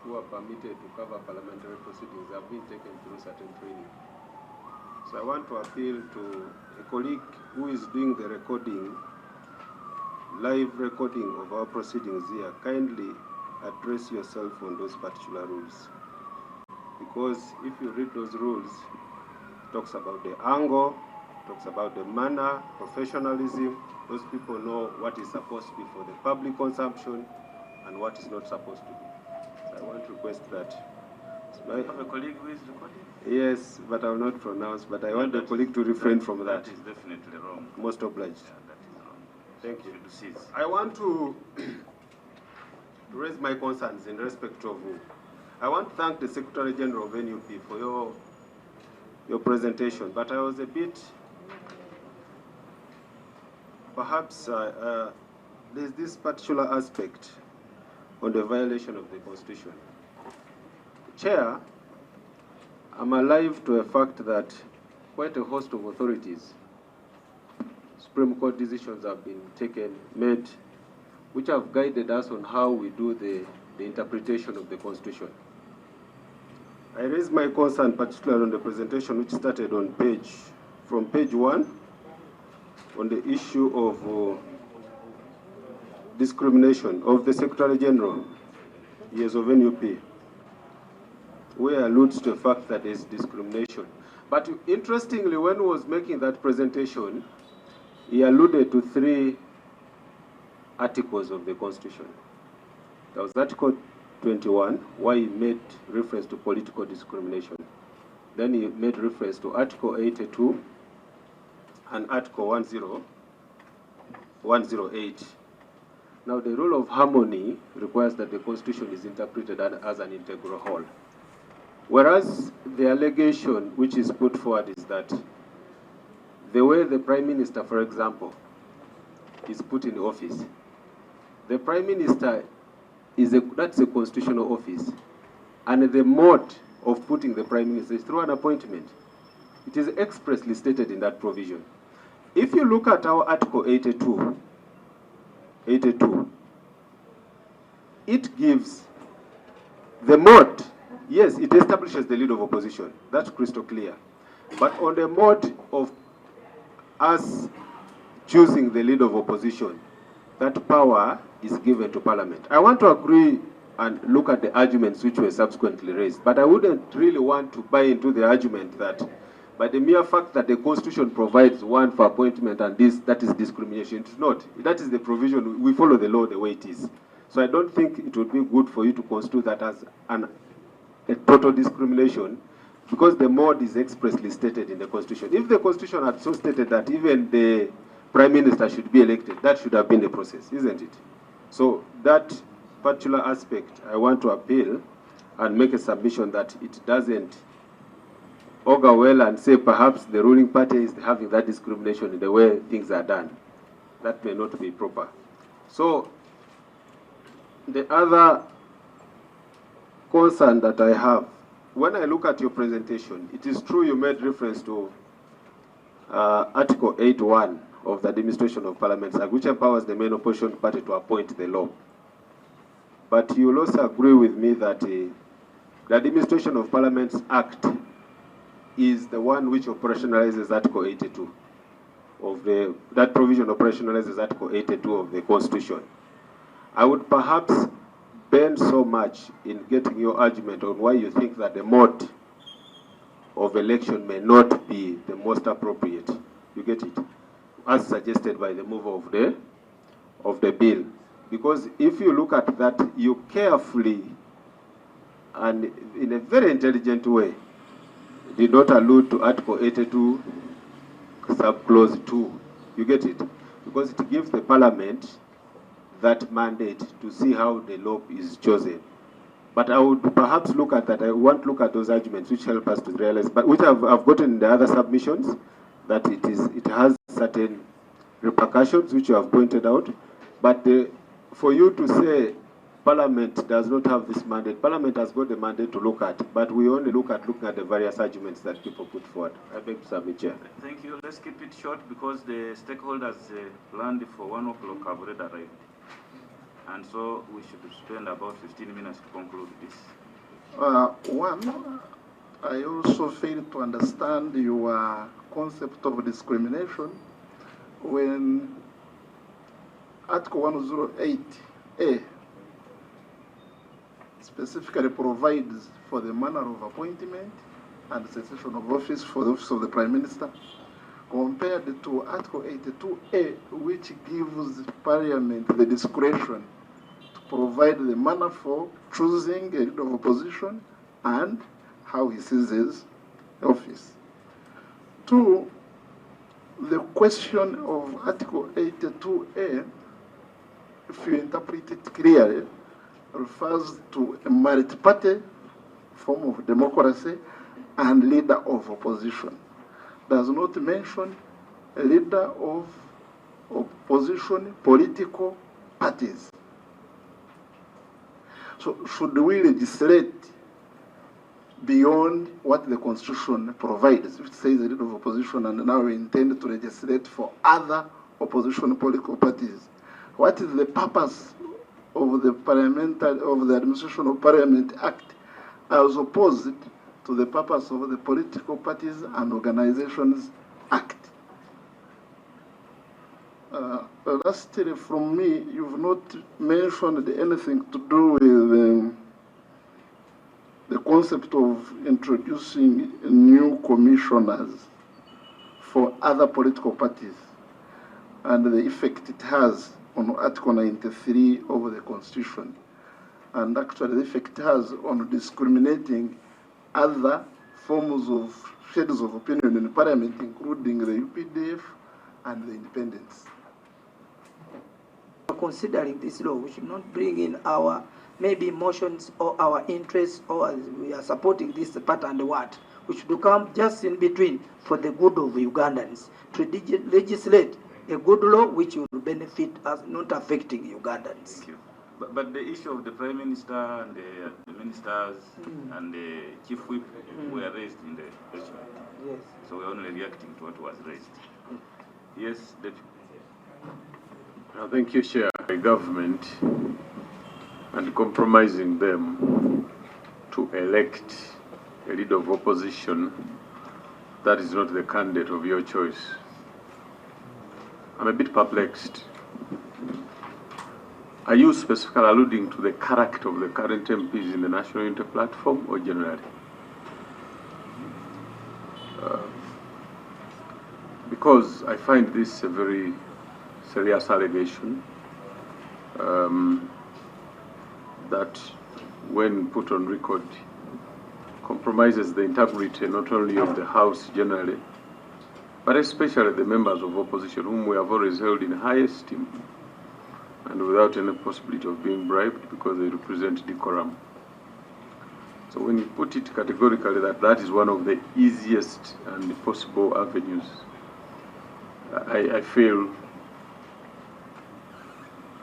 who are permitted to cover parliamentary proceedings have been taken through certain training. So I want to appeal to a colleague who is doing the recording, live recording of our proceedings here. Kindly address yourself on those particular rules. Because if you read those rules, it talks about the angle, talks about the manner, professionalism. Those people know what is supposed to be for the public consumption and what is not supposed to be. So I want to request that. You have a colleague who is recording? Yes, but I will not pronounce, but I want the colleague to refrain from that. That is definitely wrong. Most obliged. Yeah, that is wrong. Thank you. Should cease. I want to raise my concerns in respect of I want to thank the Secretary General of NUP for your presentation, but I was a bit, perhaps there's this particular aspect on the violation of the Constitution. Chair, I'm alive to a fact that quite a host of authorities, Supreme Court decisions have been made, which have guided us on how we do the interpretation of the Constitution. I raised my concern particularly on the presentation which started on from page 1, on the issue of discrimination of the Secretary General, yes, of NUP, where alludes to the fact that there is discrimination. But interestingly, when he was making that presentation, he alluded to 3 articles of the Constitution. There was Article 21, where he made reference to political discrimination. Then he made reference to Article 82 and Article 108. Now, the rule of harmony requires that the Constitution is interpreted as an integral whole. Whereas the allegation which is put forward is that the way the Prime Minister, for example, is put in office, the Prime Minister that's a constitutional office, and the mode of putting the Prime Minister is through an appointment. It is expressly stated in that provision. If you look at our Article 82, it gives the mode. Yes, it establishes the lead of opposition. That's crystal clear. But on the mode of us choosing the lead of opposition, that power is given to Parliament. I want to agree and look at the arguments which were subsequently raised, but I wouldn't really want to buy into the argument that by the mere fact that the Constitution provides one for appointment and that is discrimination. It's not. That is the provision. We follow the law the way it is. So I don't think it would be good for you to constitute that as a total discrimination, because the mode is expressly stated in the Constitution. If the Constitution had so stated that even the Prime Minister should be elected, that should have been the process, isn't it? So that particular aspect, I want to appeal and make a submission that it doesn't augur well and say perhaps the ruling party is having that discrimination in the way things are done. That may not be proper. So the other concern that I have, when I look at your presentation, it is true you made reference to Article 8.1 of the Administration of Parliaments Act, which empowers the main opposition party to appoint the law. But you will also agree with me that the Administration of Parliaments Act is the one which operationalizes Article 82 of that provision operationalizes Article 82 of the Constitution. I would perhaps bend so much in getting your argument on why you think that the mode of election may not be the most appropriate. You get it? As suggested by the mover of the bill. Because if you look at that, you carefully and in a very intelligent way did not allude to Article 82, subclause 2. You get it? Because it gives the Parliament that mandate to see how the law is chosen. But I would perhaps look at that. I want to look at those arguments which help us to realize, but which I've gotten in the other submissions, that it has certain repercussions which you have pointed out. But for you to say Parliament does not have this mandate, Parliament has got the mandate to look at, but we only looking at the various arguments that people put forward. I beg to submit, Chair. Thank you. Let's keep it short because the stakeholders planned for 1 o'clock have already arrived. and so we should spend about 15 minutes to conclude this. One, I also fail to understand your concept of discrimination when Article 108A specifically provides for the manner of appointment and cessation of office for the office of the Prime Minister, compared to Article 82A, which gives Parliament the discretion to provide the manner for choosing a leader of opposition and how he seizes office. Two, the question of Article 82A, if you interpret it clearly, refers to a multi-party form of democracy and leader of opposition. Does not mention a leader of opposition political parties. So should we legislate beyond what the Constitution provides, which says a leader of opposition, and now we intend to legislate for other opposition political parties? What is the purpose of the Administration of Parliament Act as opposed to the purpose of the Political Parties and Organizations Act? Lastly, from me, you've not mentioned anything to do with the concept of introducing new commissioners for other political parties and the effect it has on Article 93 of the Constitution, and actually the effect it has on discriminating other forms of shades of opinion in Parliament, including the UPDF and the independents. Considering this law, we should not bring in our maybe emotions or our interests, or we are supporting this part and what. We should come just in between for the good of Ugandans, to legislate a good law which will benefit us, not affecting Ugandans. Thank you. But the issue of the Prime Minister and the ministers and the Chief Whip were raised in the document. Yes. So we're only reacting to what was raised. Yes, Deputy. Thank you, Chair. The government and compromising them to elect a leader of opposition that is not the candidate of your choice. I'm a bit perplexed. Are you specifically alluding to the character of the current MPs in the National Unity Platform or generally? Because I find this a very serious allegation that, when put on record, compromises the integrity not only of the House generally, but especially the members of opposition, whom we have always held in high esteem and without any possibility of being bribed, because they represent decorum. So when you put it categorically that that is one of the easiest and possible avenues, I feel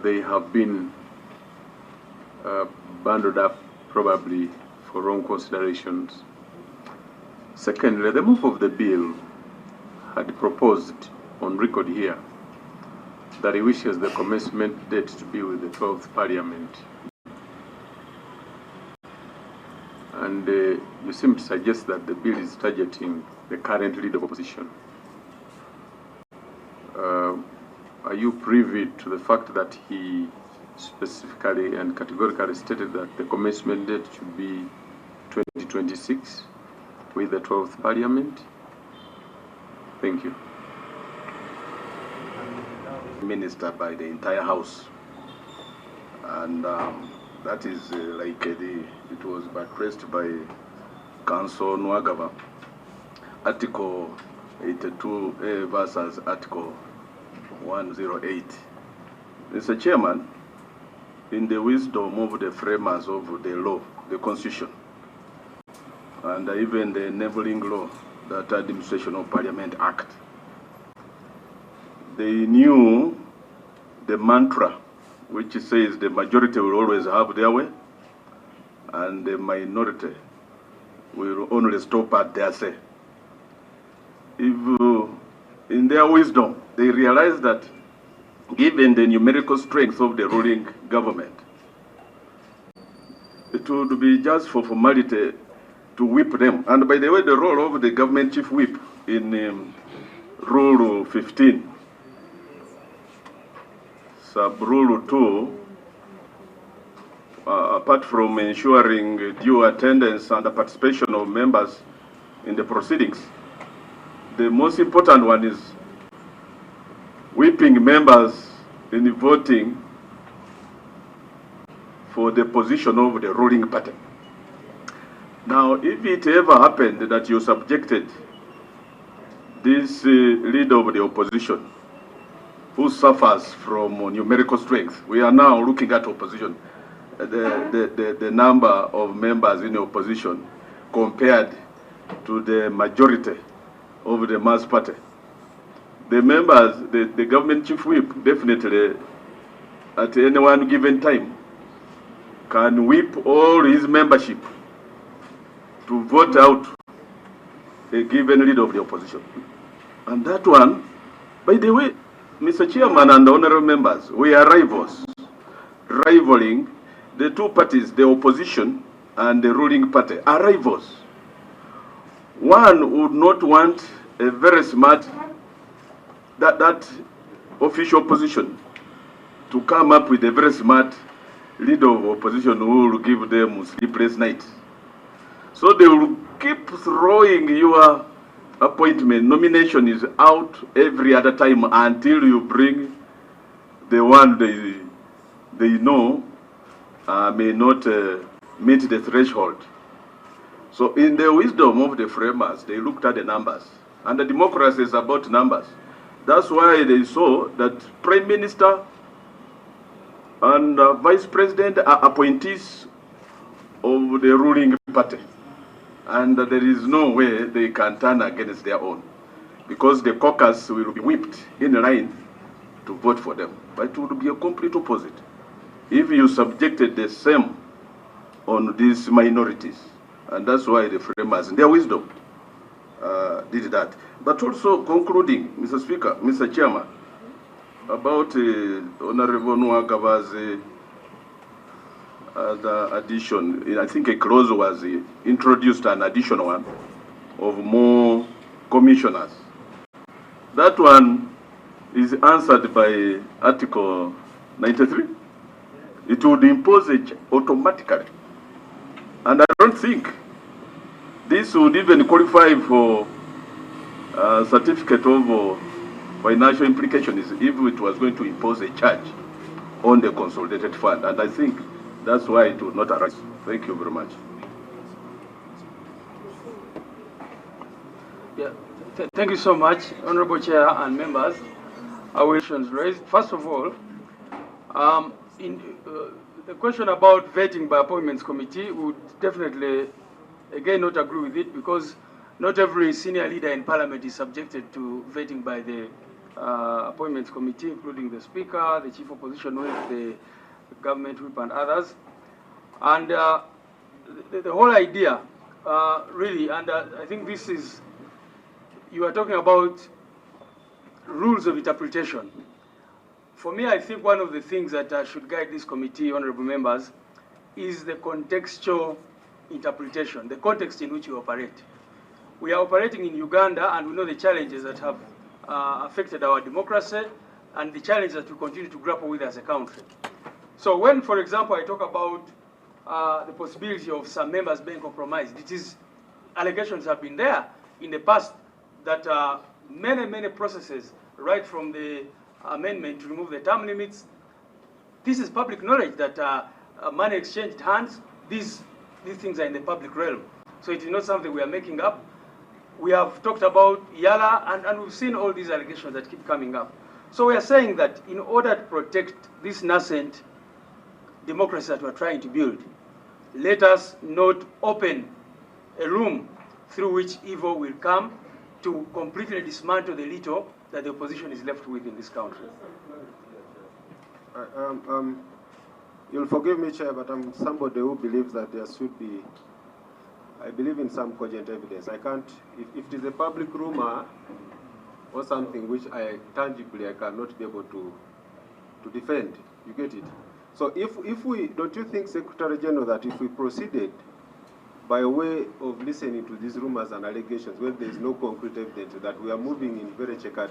they have been bundled up probably for wrong considerations. Secondly, the move of the bill had proposed on record here that he wishes the commencement date to be with the 12th Parliament. And you seem to suggest that the bill is targeting the current leader of opposition. Are you privy to the fact that he specifically and categorically stated that the commencement date should be 2026 with the 12th Parliament? Thank you. Ministered by the entire House, and that is it was buttressed by Council Nwagaba, Article 82 versus Article 108. Mr. Chairman, in the wisdom of the framers of the law, the Constitution, and even the enabling law, that Administration of Parliament Act, they knew the mantra which says the majority will always have their way and the minority will only stop at their say. If in their wisdom they realize that given the numerical strength of the ruling government, it would be just for formality to whip them. And by the way, the role of the government chief whip in Rule 15, Sub-Rule 2, apart from ensuring due attendance and the participation of members in the proceedings, the most important one is whipping members in voting for the position of the ruling party. Now, if it ever happened that you subjected this leader of the opposition, who suffers from numerical strength, we are now looking at opposition, the number of members in the opposition compared to the majority of the mass party. The members, the government chief whip, definitely at any one given time can whip all his membership to vote out a given leader of the opposition. And that one, by the way, Mr. Chairman and honorable members, we are rivals, rivaling the two parties, the opposition and the ruling party, are rivals. One would not want a very smart, that official position to come up with a very smart leader of opposition who will give them sleepless night. So they will keep throwing your appointment, nomination is out every other time until you bring the one they know may not meet the threshold. So in the wisdom of the framers, they looked at the numbers. And the democracy is about numbers. That's why they saw that Prime Minister and Vice President are appointees of the ruling party. And there is no way they can turn against their own, because the caucus will be whipped in line to vote for them. But it would be a complete opposite if you subjected the same on these minorities. And that's why the framers, in their wisdom, did that. But also concluding, Mr. Speaker, Mr. Chairman, about Honorable Nwagaba's the addition, I think a clause was introduced, an additional one of more commissioners. That one is answered by Article 93. It would impose it automatically. And I don't think this would even qualify for a certificate of financial implications if it was going to impose a charge on the consolidated fund. And I think that's why it would not arise. Thank you very much. Yeah, thank you so much, Honorable Chair and members. Our questions raised. First of all, the question about vetting by appointments committee would definitely, again, not agree with it, because not every senior leader in Parliament is subjected to vetting by the appointments committee, including the Speaker, the Chief Opposition Whip, the Government Whip, and others. And the whole idea, really, and I think this is, you are talking about rules of interpretation. For me, I think one of the things that should guide this committee, honorable members, is the contextual interpretation, the context in which you operate. We are operating in Uganda, and we know the challenges that have affected our democracy and the challenges that we continue to grapple with as a country. So when, for example, I talk about the possibility of some members being compromised, it is, allegations have been there in the past that many processes, right from the amendment to remove the term limits, this is public knowledge that money exchanged hands, these things are in the public realm. So it is not something we are making up. We have talked about Yala, and we've seen all these allegations that keep coming up. So we are saying that in order to protect this nascent democracy that we're trying to build, let us not open a room through which evil will come to completely dismantle the little that the opposition is left with in this country. You'll forgive me, Chair, but I'm somebody who believes that there should be, I believe in some cogent evidence. I can't, if it is a public rumor or something which I tangibly I cannot be able to to defend. You get it? So if we, don't you think, Secretary General, that if we proceeded by way of listening to these rumors and allegations, when there is no concrete evidence, that we are moving in very checkered,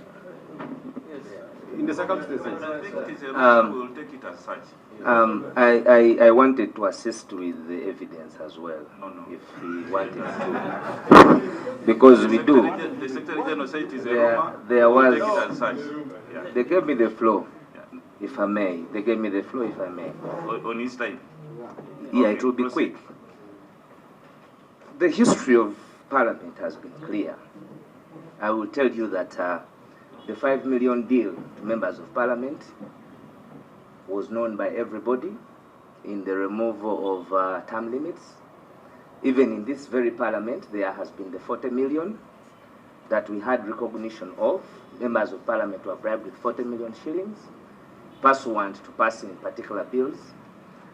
in the circumstances? I think it is a we will take it as such. I wanted to assist with the evidence as well. No. If he wanted to. Because we do. The Secretary General said it is a rumor. There was. Take it as such. Yeah. They gave me the floor, if I may. They gave me the floor, if I may. On his time? Yeah, it will be quick. The history of Parliament has been clear. I will tell you that the 5 million deal to members of Parliament was known by everybody in the removal of term limits. Even in this very Parliament, there has been the 40 million that we had recognition of. Members of Parliament were bribed with 40 million shillings, pursuant to passing particular bills.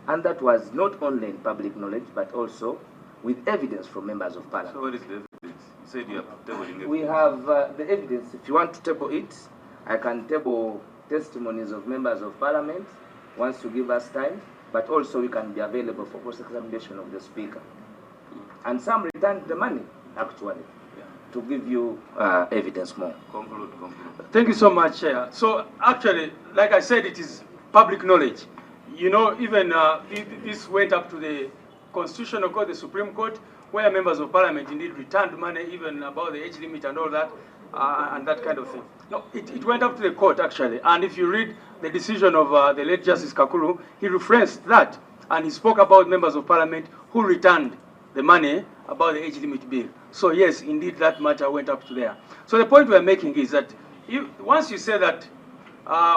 And that was not only in public knowledge, but also with evidence from members of Parliament. So what is the evidence? You said you are tabling evidence. We have the evidence. If you want to table it, I can table testimonies of members of Parliament once you give us time, but also we can be available for cross-examination of the Speaker. And some returned the money, actually, to give you evidence more. Conclude. Thank you so much, Chair. So actually, like I said, it is public knowledge. You know, even this went up to the Constitutional Court, the Supreme Court, where members of Parliament indeed returned money, even about the age limit and all that, and that kind of thing. No, it went up to the court, actually. And if you read the decision of the late Justice Kakulu, he referenced that, and he spoke about members of Parliament who returned the money about the age limit bill. So yes, indeed, that matter went up to there. So the point we're making is that once you say that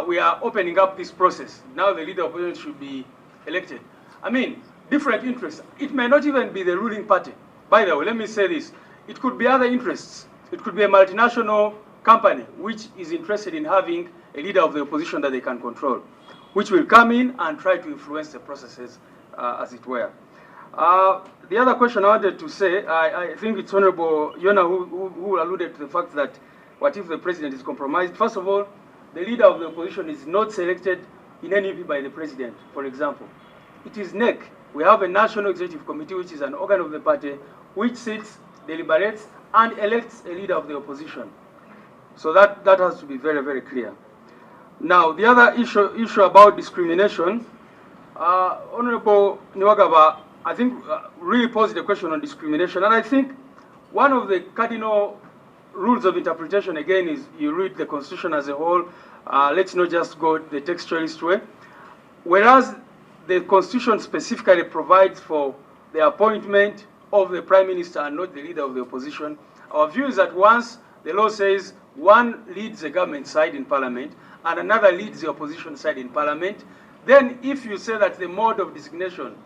we are opening up this process, now the leader of opposition should be elected. I mean, different interests. It may not even be the ruling party. By the way, let me say this. It could be other interests. It could be a multinational company which is interested in having a leader of the opposition that they can control, which will come in and try to influence the processes, as it were. The other question I wanted to say, I think it's Honorable Yona who alluded to the fact that what if the president is compromised? First of all, the leader of the opposition is not selected in any way by the president, for example. It is NEC. We have a National Executive Committee, which is an organ of the party, which sits, deliberates, and elects a leader of the opposition. So that has to be very, very clear. Now, the other issue about discrimination, Honorable Niwagaba, I think, really posed the question on discrimination. And I think one of the cardinal rules of interpretation, again, is you read the Constitution as a whole. Let's not just go the textualist way. Whereas the Constitution specifically provides for the appointment of the Prime Minister and not the leader of the opposition, our view is that once the law says one leads the government side in Parliament and another leads the opposition side in Parliament, then if you say that the mode of designation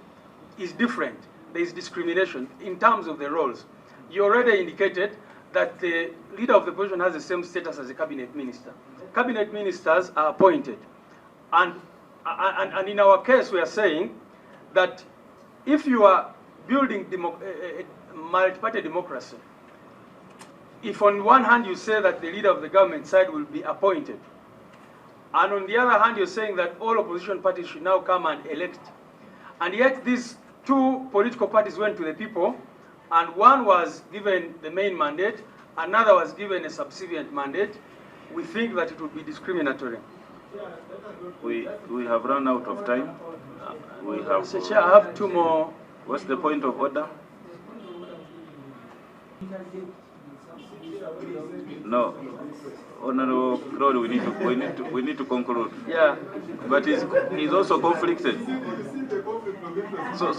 is different, there is discrimination in terms of the roles. You already indicated that the leader of the opposition has the same status as a cabinet minister. Cabinet ministers are appointed. And in our case, we are saying that if you are building multi-party democracy, if on one hand you say that the leader of the government side will be appointed, and on the other hand you're saying that all opposition parties should now come and elect, and yet these two political parties went to the people, and one was given the main mandate, another was given a subservient mandate, we think that it would be discriminatory. We have run out of time. We have. Mr. Chair, I have two more. What's the point of order? No, Honorable Claude, we need to conclude. Yeah, but he's also conflicted. So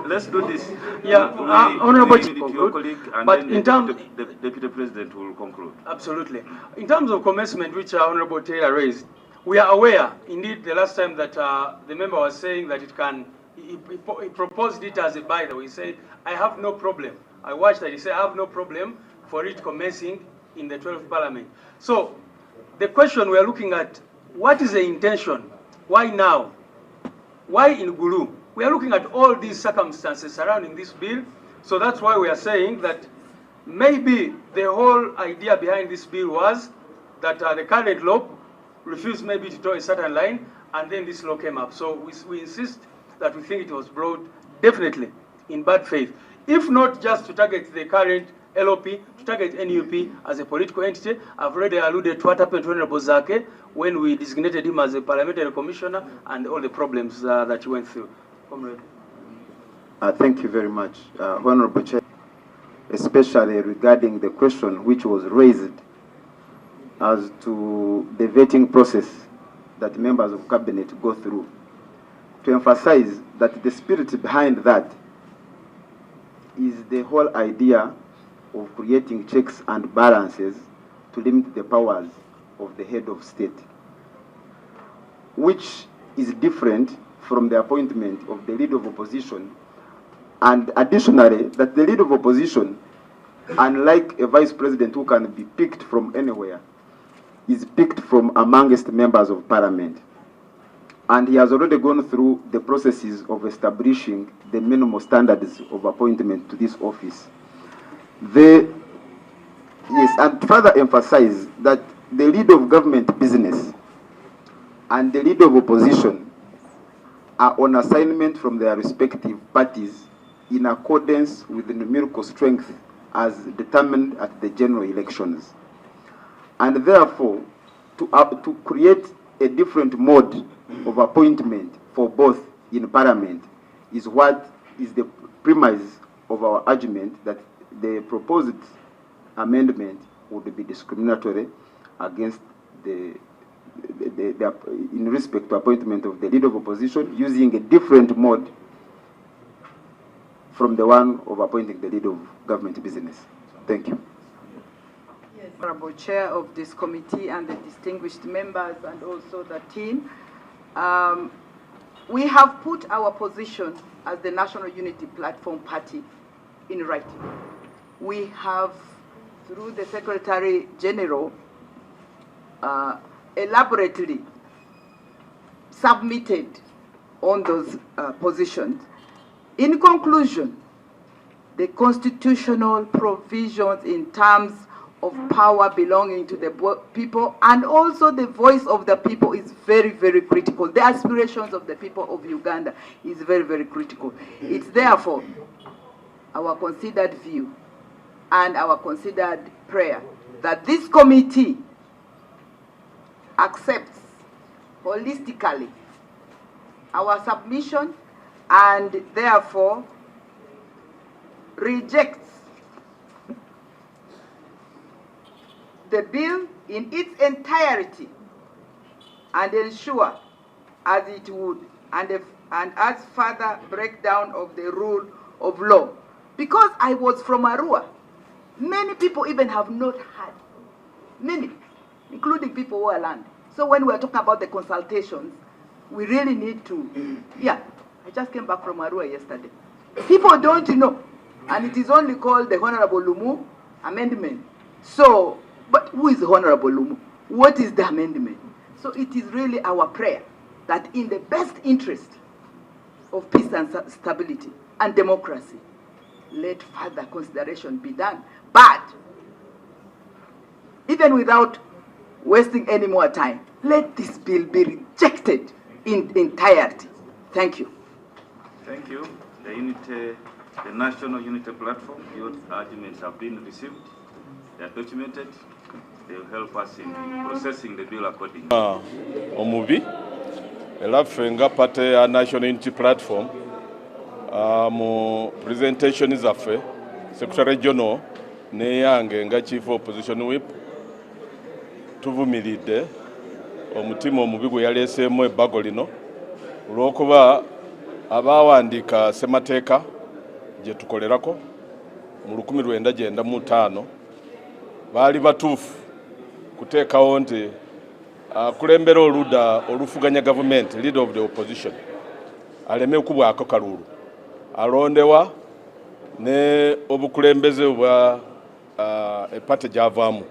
let's do this. Yeah, Honorable your colleague, and but then in terms the Deputy President will conclude. Absolutely. In terms of commencement, which Honorable Taylor raised, we are aware, indeed, the last time that the member was saying that it can, he proposed it as a by the way. He said, I have no problem. I watched that. He said, I have no problem for it commencing in the 12th Parliament. So the question we are looking at, what is the intention? Why now? Why in Gulu? We are looking at all these circumstances surrounding this bill. So that's why we are saying that maybe the whole idea behind this bill was that the current law refused maybe to draw a certain line, and then this law came up. So we insist that we think it was brought definitely in bad faith. If not just to target the current LOP, to target NUP as a political entity. I've already alluded to what happened to Honorable Zake when we designated him as a parliamentary commissioner and all the problems that he went through. Comrade. Thank you very much, Honorable Chair, especially regarding the question which was raised as to the vetting process that members of cabinet go through. To emphasize that the spirit behind that is the whole idea of creating checks and balances to limit the powers of the head of state, which is different from the appointment of the leader of opposition, and additionally that the leader of opposition, unlike a vice president who can be picked from anywhere, is picked from amongst members of parliament. And he has already gone through the processes of establishing the minimal standards of appointment to this office. Yes, and further emphasize that the leader of government business and the leader of opposition are on assignment from their respective parties in accordance with the numerical strength as determined at the general elections. And therefore, to create a different mode of appointment for both in parliament is what is the premise of our argument that the proposed amendment would be discriminatory against in respect to appointment of the leader of opposition using a different mode from the one of appointing the leader of government business. Thank you. Yes. Honorable Chair of this committee and the distinguished members and also the team, we have put our position as the National Unity Platform Party in writing. We have, through the Secretary General, elaborately submitted on those positions. In conclusion, the constitutional provisions in terms of power belonging to the people and also the voice of the people is very, very critical. The aspirations of the people of Uganda is very, very critical. It's therefore our considered view and our considered prayer that this committee accepts holistically our submission and therefore rejects the bill in its entirety and ensure as it would and as further breakdown of the rule of law. Because I was from Arua, many people even have not had, many, including people who are land. So when we're talking about the consultations, we really need to, yeah, I just came back from Arua yesterday. People don't know, and it is only called the Honorable Lumu Amendment. So, but who is Honorable Lumu? What is the amendment? So it is really our prayer that in the best interest of peace and stability and democracy, let further consideration be done. But even without wasting any more time, let this bill be rejected in entirety. Thank you. Thank you. The National Unity Platform, your arguments have been received. They are documented. They will help us in processing the bill accordingly. Omubi, elafenga pate ya National Unity Platform, mu presentation zaffe, Secretary General ne yange nga Chief Opposition Whip, tuvumiridde omutima omubi gwe yaleeseemu ebbago lino olw'okuba abawandiika ssemateeka gye tukolerako mu 1995 baali batuufu kuteekawo nti akulembera oludda olufuganya gavumenti, leader of the opposition, aleme okubwako kalulu, alondewa ne obukulembeze bwa epate gyavaamu.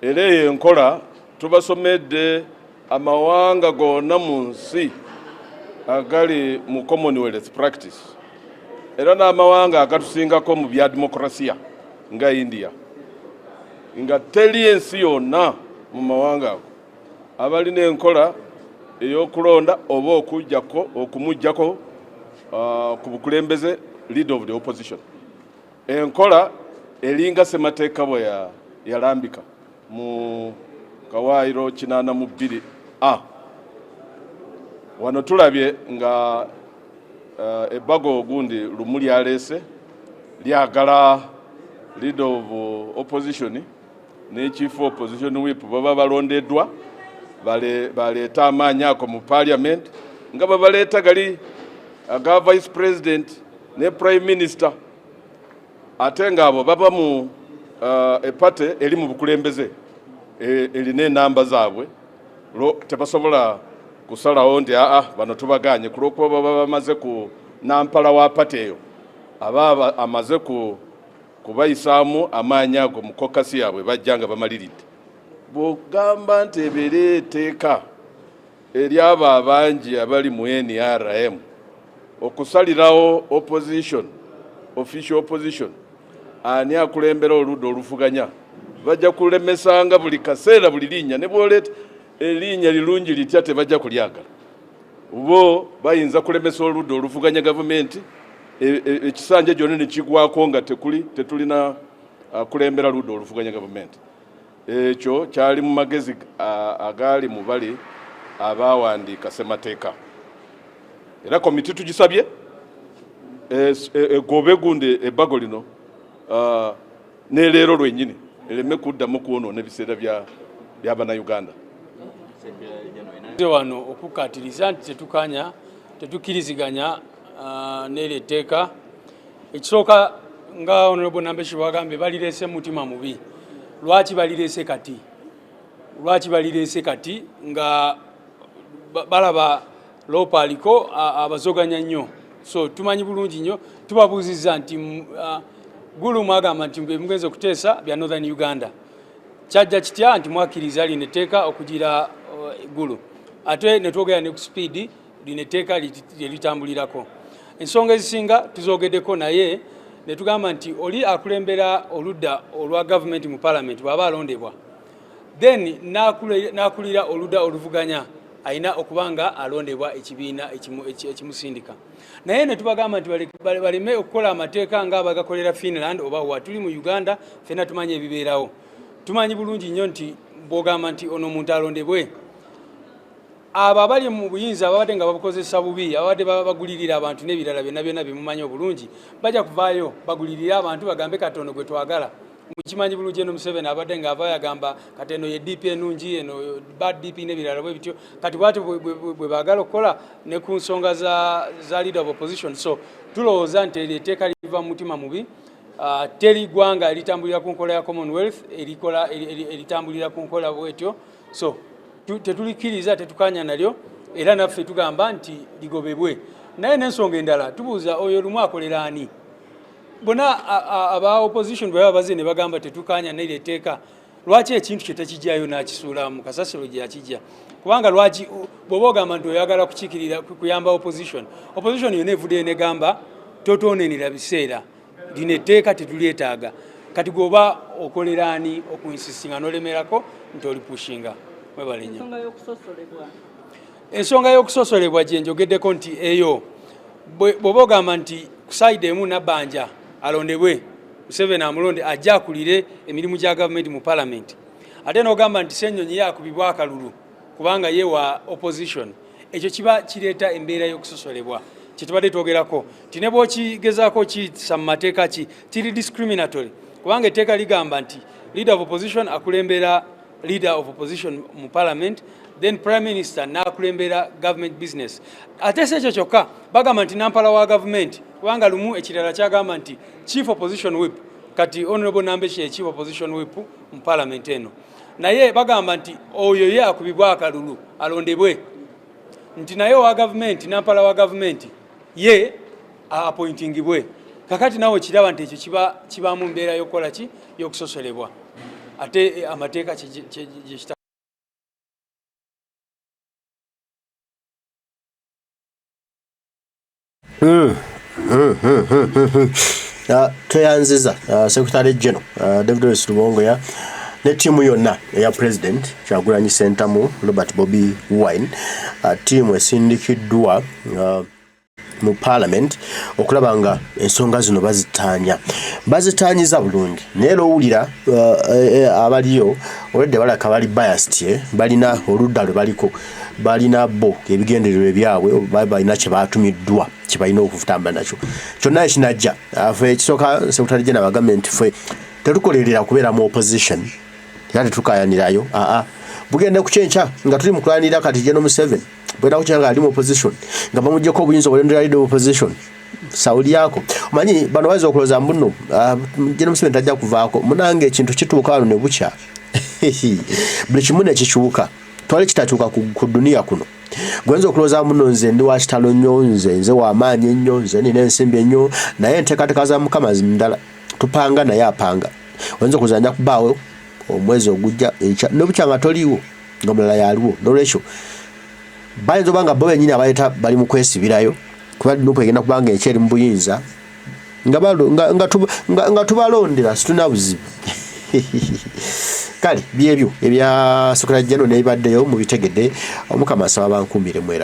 Era eyo enkola tubasomedde amawanga gonna mu nsi agali mu Commonwealth practice, era n'amawanga agatusingako mu bya demokrasiya nga India, nga teri ensi yonna mu mawanga ago abalina enkola ey'okulonda oba okumuggyako ku bukulembeze leader of the opposition. Enkola eringa ssemateeka bwe yalambika mu Kawaayiro 82A. Wano tulabye nga ebbago ogundi Lumu lyaleese lyagala leader of opposition ne chief opposition whip baba balondeddwa baleeta amaanyi ako mu parliament nga babaleeta gali aga vice president ne prime minister ate nga abo baba mu epate eri mu bukulembeze erina enamba zaabwe tebasobola kusalawo nti bano tubaganye kulwokuba baba bamaze ku nampala wa pate eyo aba amaze kubayisaamu amaanyi ago mu kokasi yaabwe bajja nga bamaliridde. Bw'ogamba nti ebeera etteeka ery'abo abangi abali mu NRM okusalirawo opposition, official opposition, ani akulembera oludda oluvuganya bajja kulemesanga buli kaseera buli linnya ne bw'oleeta erinnya lirungi litya tebajja kulyagala. Bo bayinza kulemesa oludda oluvuganya gavumenti ekisanja gyonna ne kigwako nga tetulina kulembera ludda oluvuganya gavumenti. Ekyo kyali mu magezi agali mu bali abawandiika ssemateeka. Era komiti tugisabye egobe gundi ebbago lino n'eleero lwennyini ereme kuddamu kwonoona ebiseera by'Abannayuganda. Wano okukatiriza nti tetukkiriziganya n'eryo etteeka. Ekisooka nga Honorable Nambeshi bagambye balireese mutima mubi. Lwaki balireese kati? Lwaki balireese kati nga balaba Lop aliko abazoganya nnyo. So tumanyi bulungi nnyo tubabuuzizza nti Lumu agamba nti mugenze okuteesa bya Northern Uganda. Kyajja kitya nti mwakkiriza lino etteeka okugira Lumu. Ate ne twogera ne ku speed lino etteeka litambulirako. Ensonga ezisinga tuzogeddeko naye ne tugamba nti oli akulembera oludda olwa government mu parliament bw'aba alondebwa, then n'akulira oludda oluvuganya ayina okubanga alondebwa ekibiina ekimusindika. Naye ne tubagamba nti baleme okukola amateeka nga abagakolera Finland oba wa tuli mu Uganda fena tumanyi ebibeerawo. Tumanyi bulungi nnyo nti bw'ogamba nti ono omuntu alondebwe, abo abali mu buyinza ababadde nga babukozesa bubi ababadde bagulirira abantu n'ebirala byonna bimumanyi obulungi bajja kuvaayo bagulirira abantu bagambe katono gwe twagala. Mukimanyi bulungi eno Museveni abadde nga avaayo agamba kati eno ye DP ennungi eno bad DP n'ebirala bwe bityo kati bwatyo bwe baagala okukola ne ku nsonga za leader of opposition. So tulowooza nti etteeka liva mu mutima mubi. Teri ggwanga eritambulira ku nkola ya Commonwealth eritambulira ku nkola bwetyo. So tetulikkiriza tetukanya nalyo era naffe tugamba nti ligobebwe. Naye n'ensonga endala tubuuza oyo Lumu akolera ani? Bona aba opposition bwe baba baze ne bagamba tetukanya n'eryo etteeka, lwaki ekintu kye tekijjayo n'akisuula mu kasasiro gye yakijja? Kubanga lwaki bw'oba ogamba nti oyagala kukiikirira kuyamba opposition yonna evuddeyo negamba totoonenera biseera lino etteeka tetulyetaaga. Kati gwoba okolera ani okuinsisinga n'olemerako nti olipushinga? Ensonga y'okusosolebwa gye njogeddeko nti eyo bw'oba ogamba nti kusaide emu Nabbanja alondebwe Museveni amulonde ajja akulire emirimu gya gavumenti mu parliament, ate n'ogamba nti Ssenyonyi yakubibwa akalulu kubanga ye wa opposition, ekyo kiba kireeta embeera y'okusosolebwa kye tubadde twogerako nti ne bw'okigezaako kiyisa mu mateeka kiri discriminatory kubanga etteeka ligamba nti leader of opposition akulembera leader of opposition mu parliament, then prime minister n'akulembera government business. Ate si ekyo kyokka bagamba nti nampala wa government kubanga Lumu ekirala kyagamba nti chief opposition whip, kati Honorable Nambeshi ye chief opposition whip mu parliament eno, naye bagamba nti oyo ye akubibwa akalulu alondebwe, nti naye wa government nampala wa government ye appointingibwe. Kakati nawe kiraba nti ekyo kiba mu mbeera y'okukola ki y'okusosolebwa. Ate amateeka gye tweyanziza Secretary General David Lubongya ne tiimu yonna eya president Kyagulanyi Ssentamu Robert Bobi Wine tiimu esindikiddwa mu Parliament okulaba nga ensonga zino bazitaanyiza bulungi naye lowulira abaliyo olwedde balaka bali biased balina oludda lwe baliko balina bo ebigendererwa ebyabwe balina kye baatumiddwa kye balina okutambula nakyo kyonna ekinajja ffe ekisooka Secretary General wa Gavumenti ffe tetukolerera kubeera mu opposition era tetukayanirayo bugende kukyenkya nga tuli mu kulanira kati General Museveni bwera kukyanga ali mu opposition nga bamujjeko obuyinza obulondera leader of opposition sawuli yako omanyi bano baza okuloza mbuno General Museveni tajja kuvaako munange ekintu kituuka wano ne bukya buli kimu ne kikyuka twali kitatuuka ku dunia kuno gwenza okuloza muno nze ndi wa kitalo nnyo nze w'amaanyi ennyo nze nina ensimbi ennyo naye enteekateeka za Mukama zindala tupanga naye apanga oyinza okuzanya kubaawo omwezi ogujja ne bukya nga toliiwo nga mulala yaliwo n'olwekyo bayinza oba nga bo bennyini abaleeta bali mu kwesibirayo kuba Nup egenda kubanga ekyeri mu buyinza nga tubalondera situna buzibu kale byebyo ebya Secretary General n'ebibaddeyo mu bitegedde Omukama asaba bankuumire mwera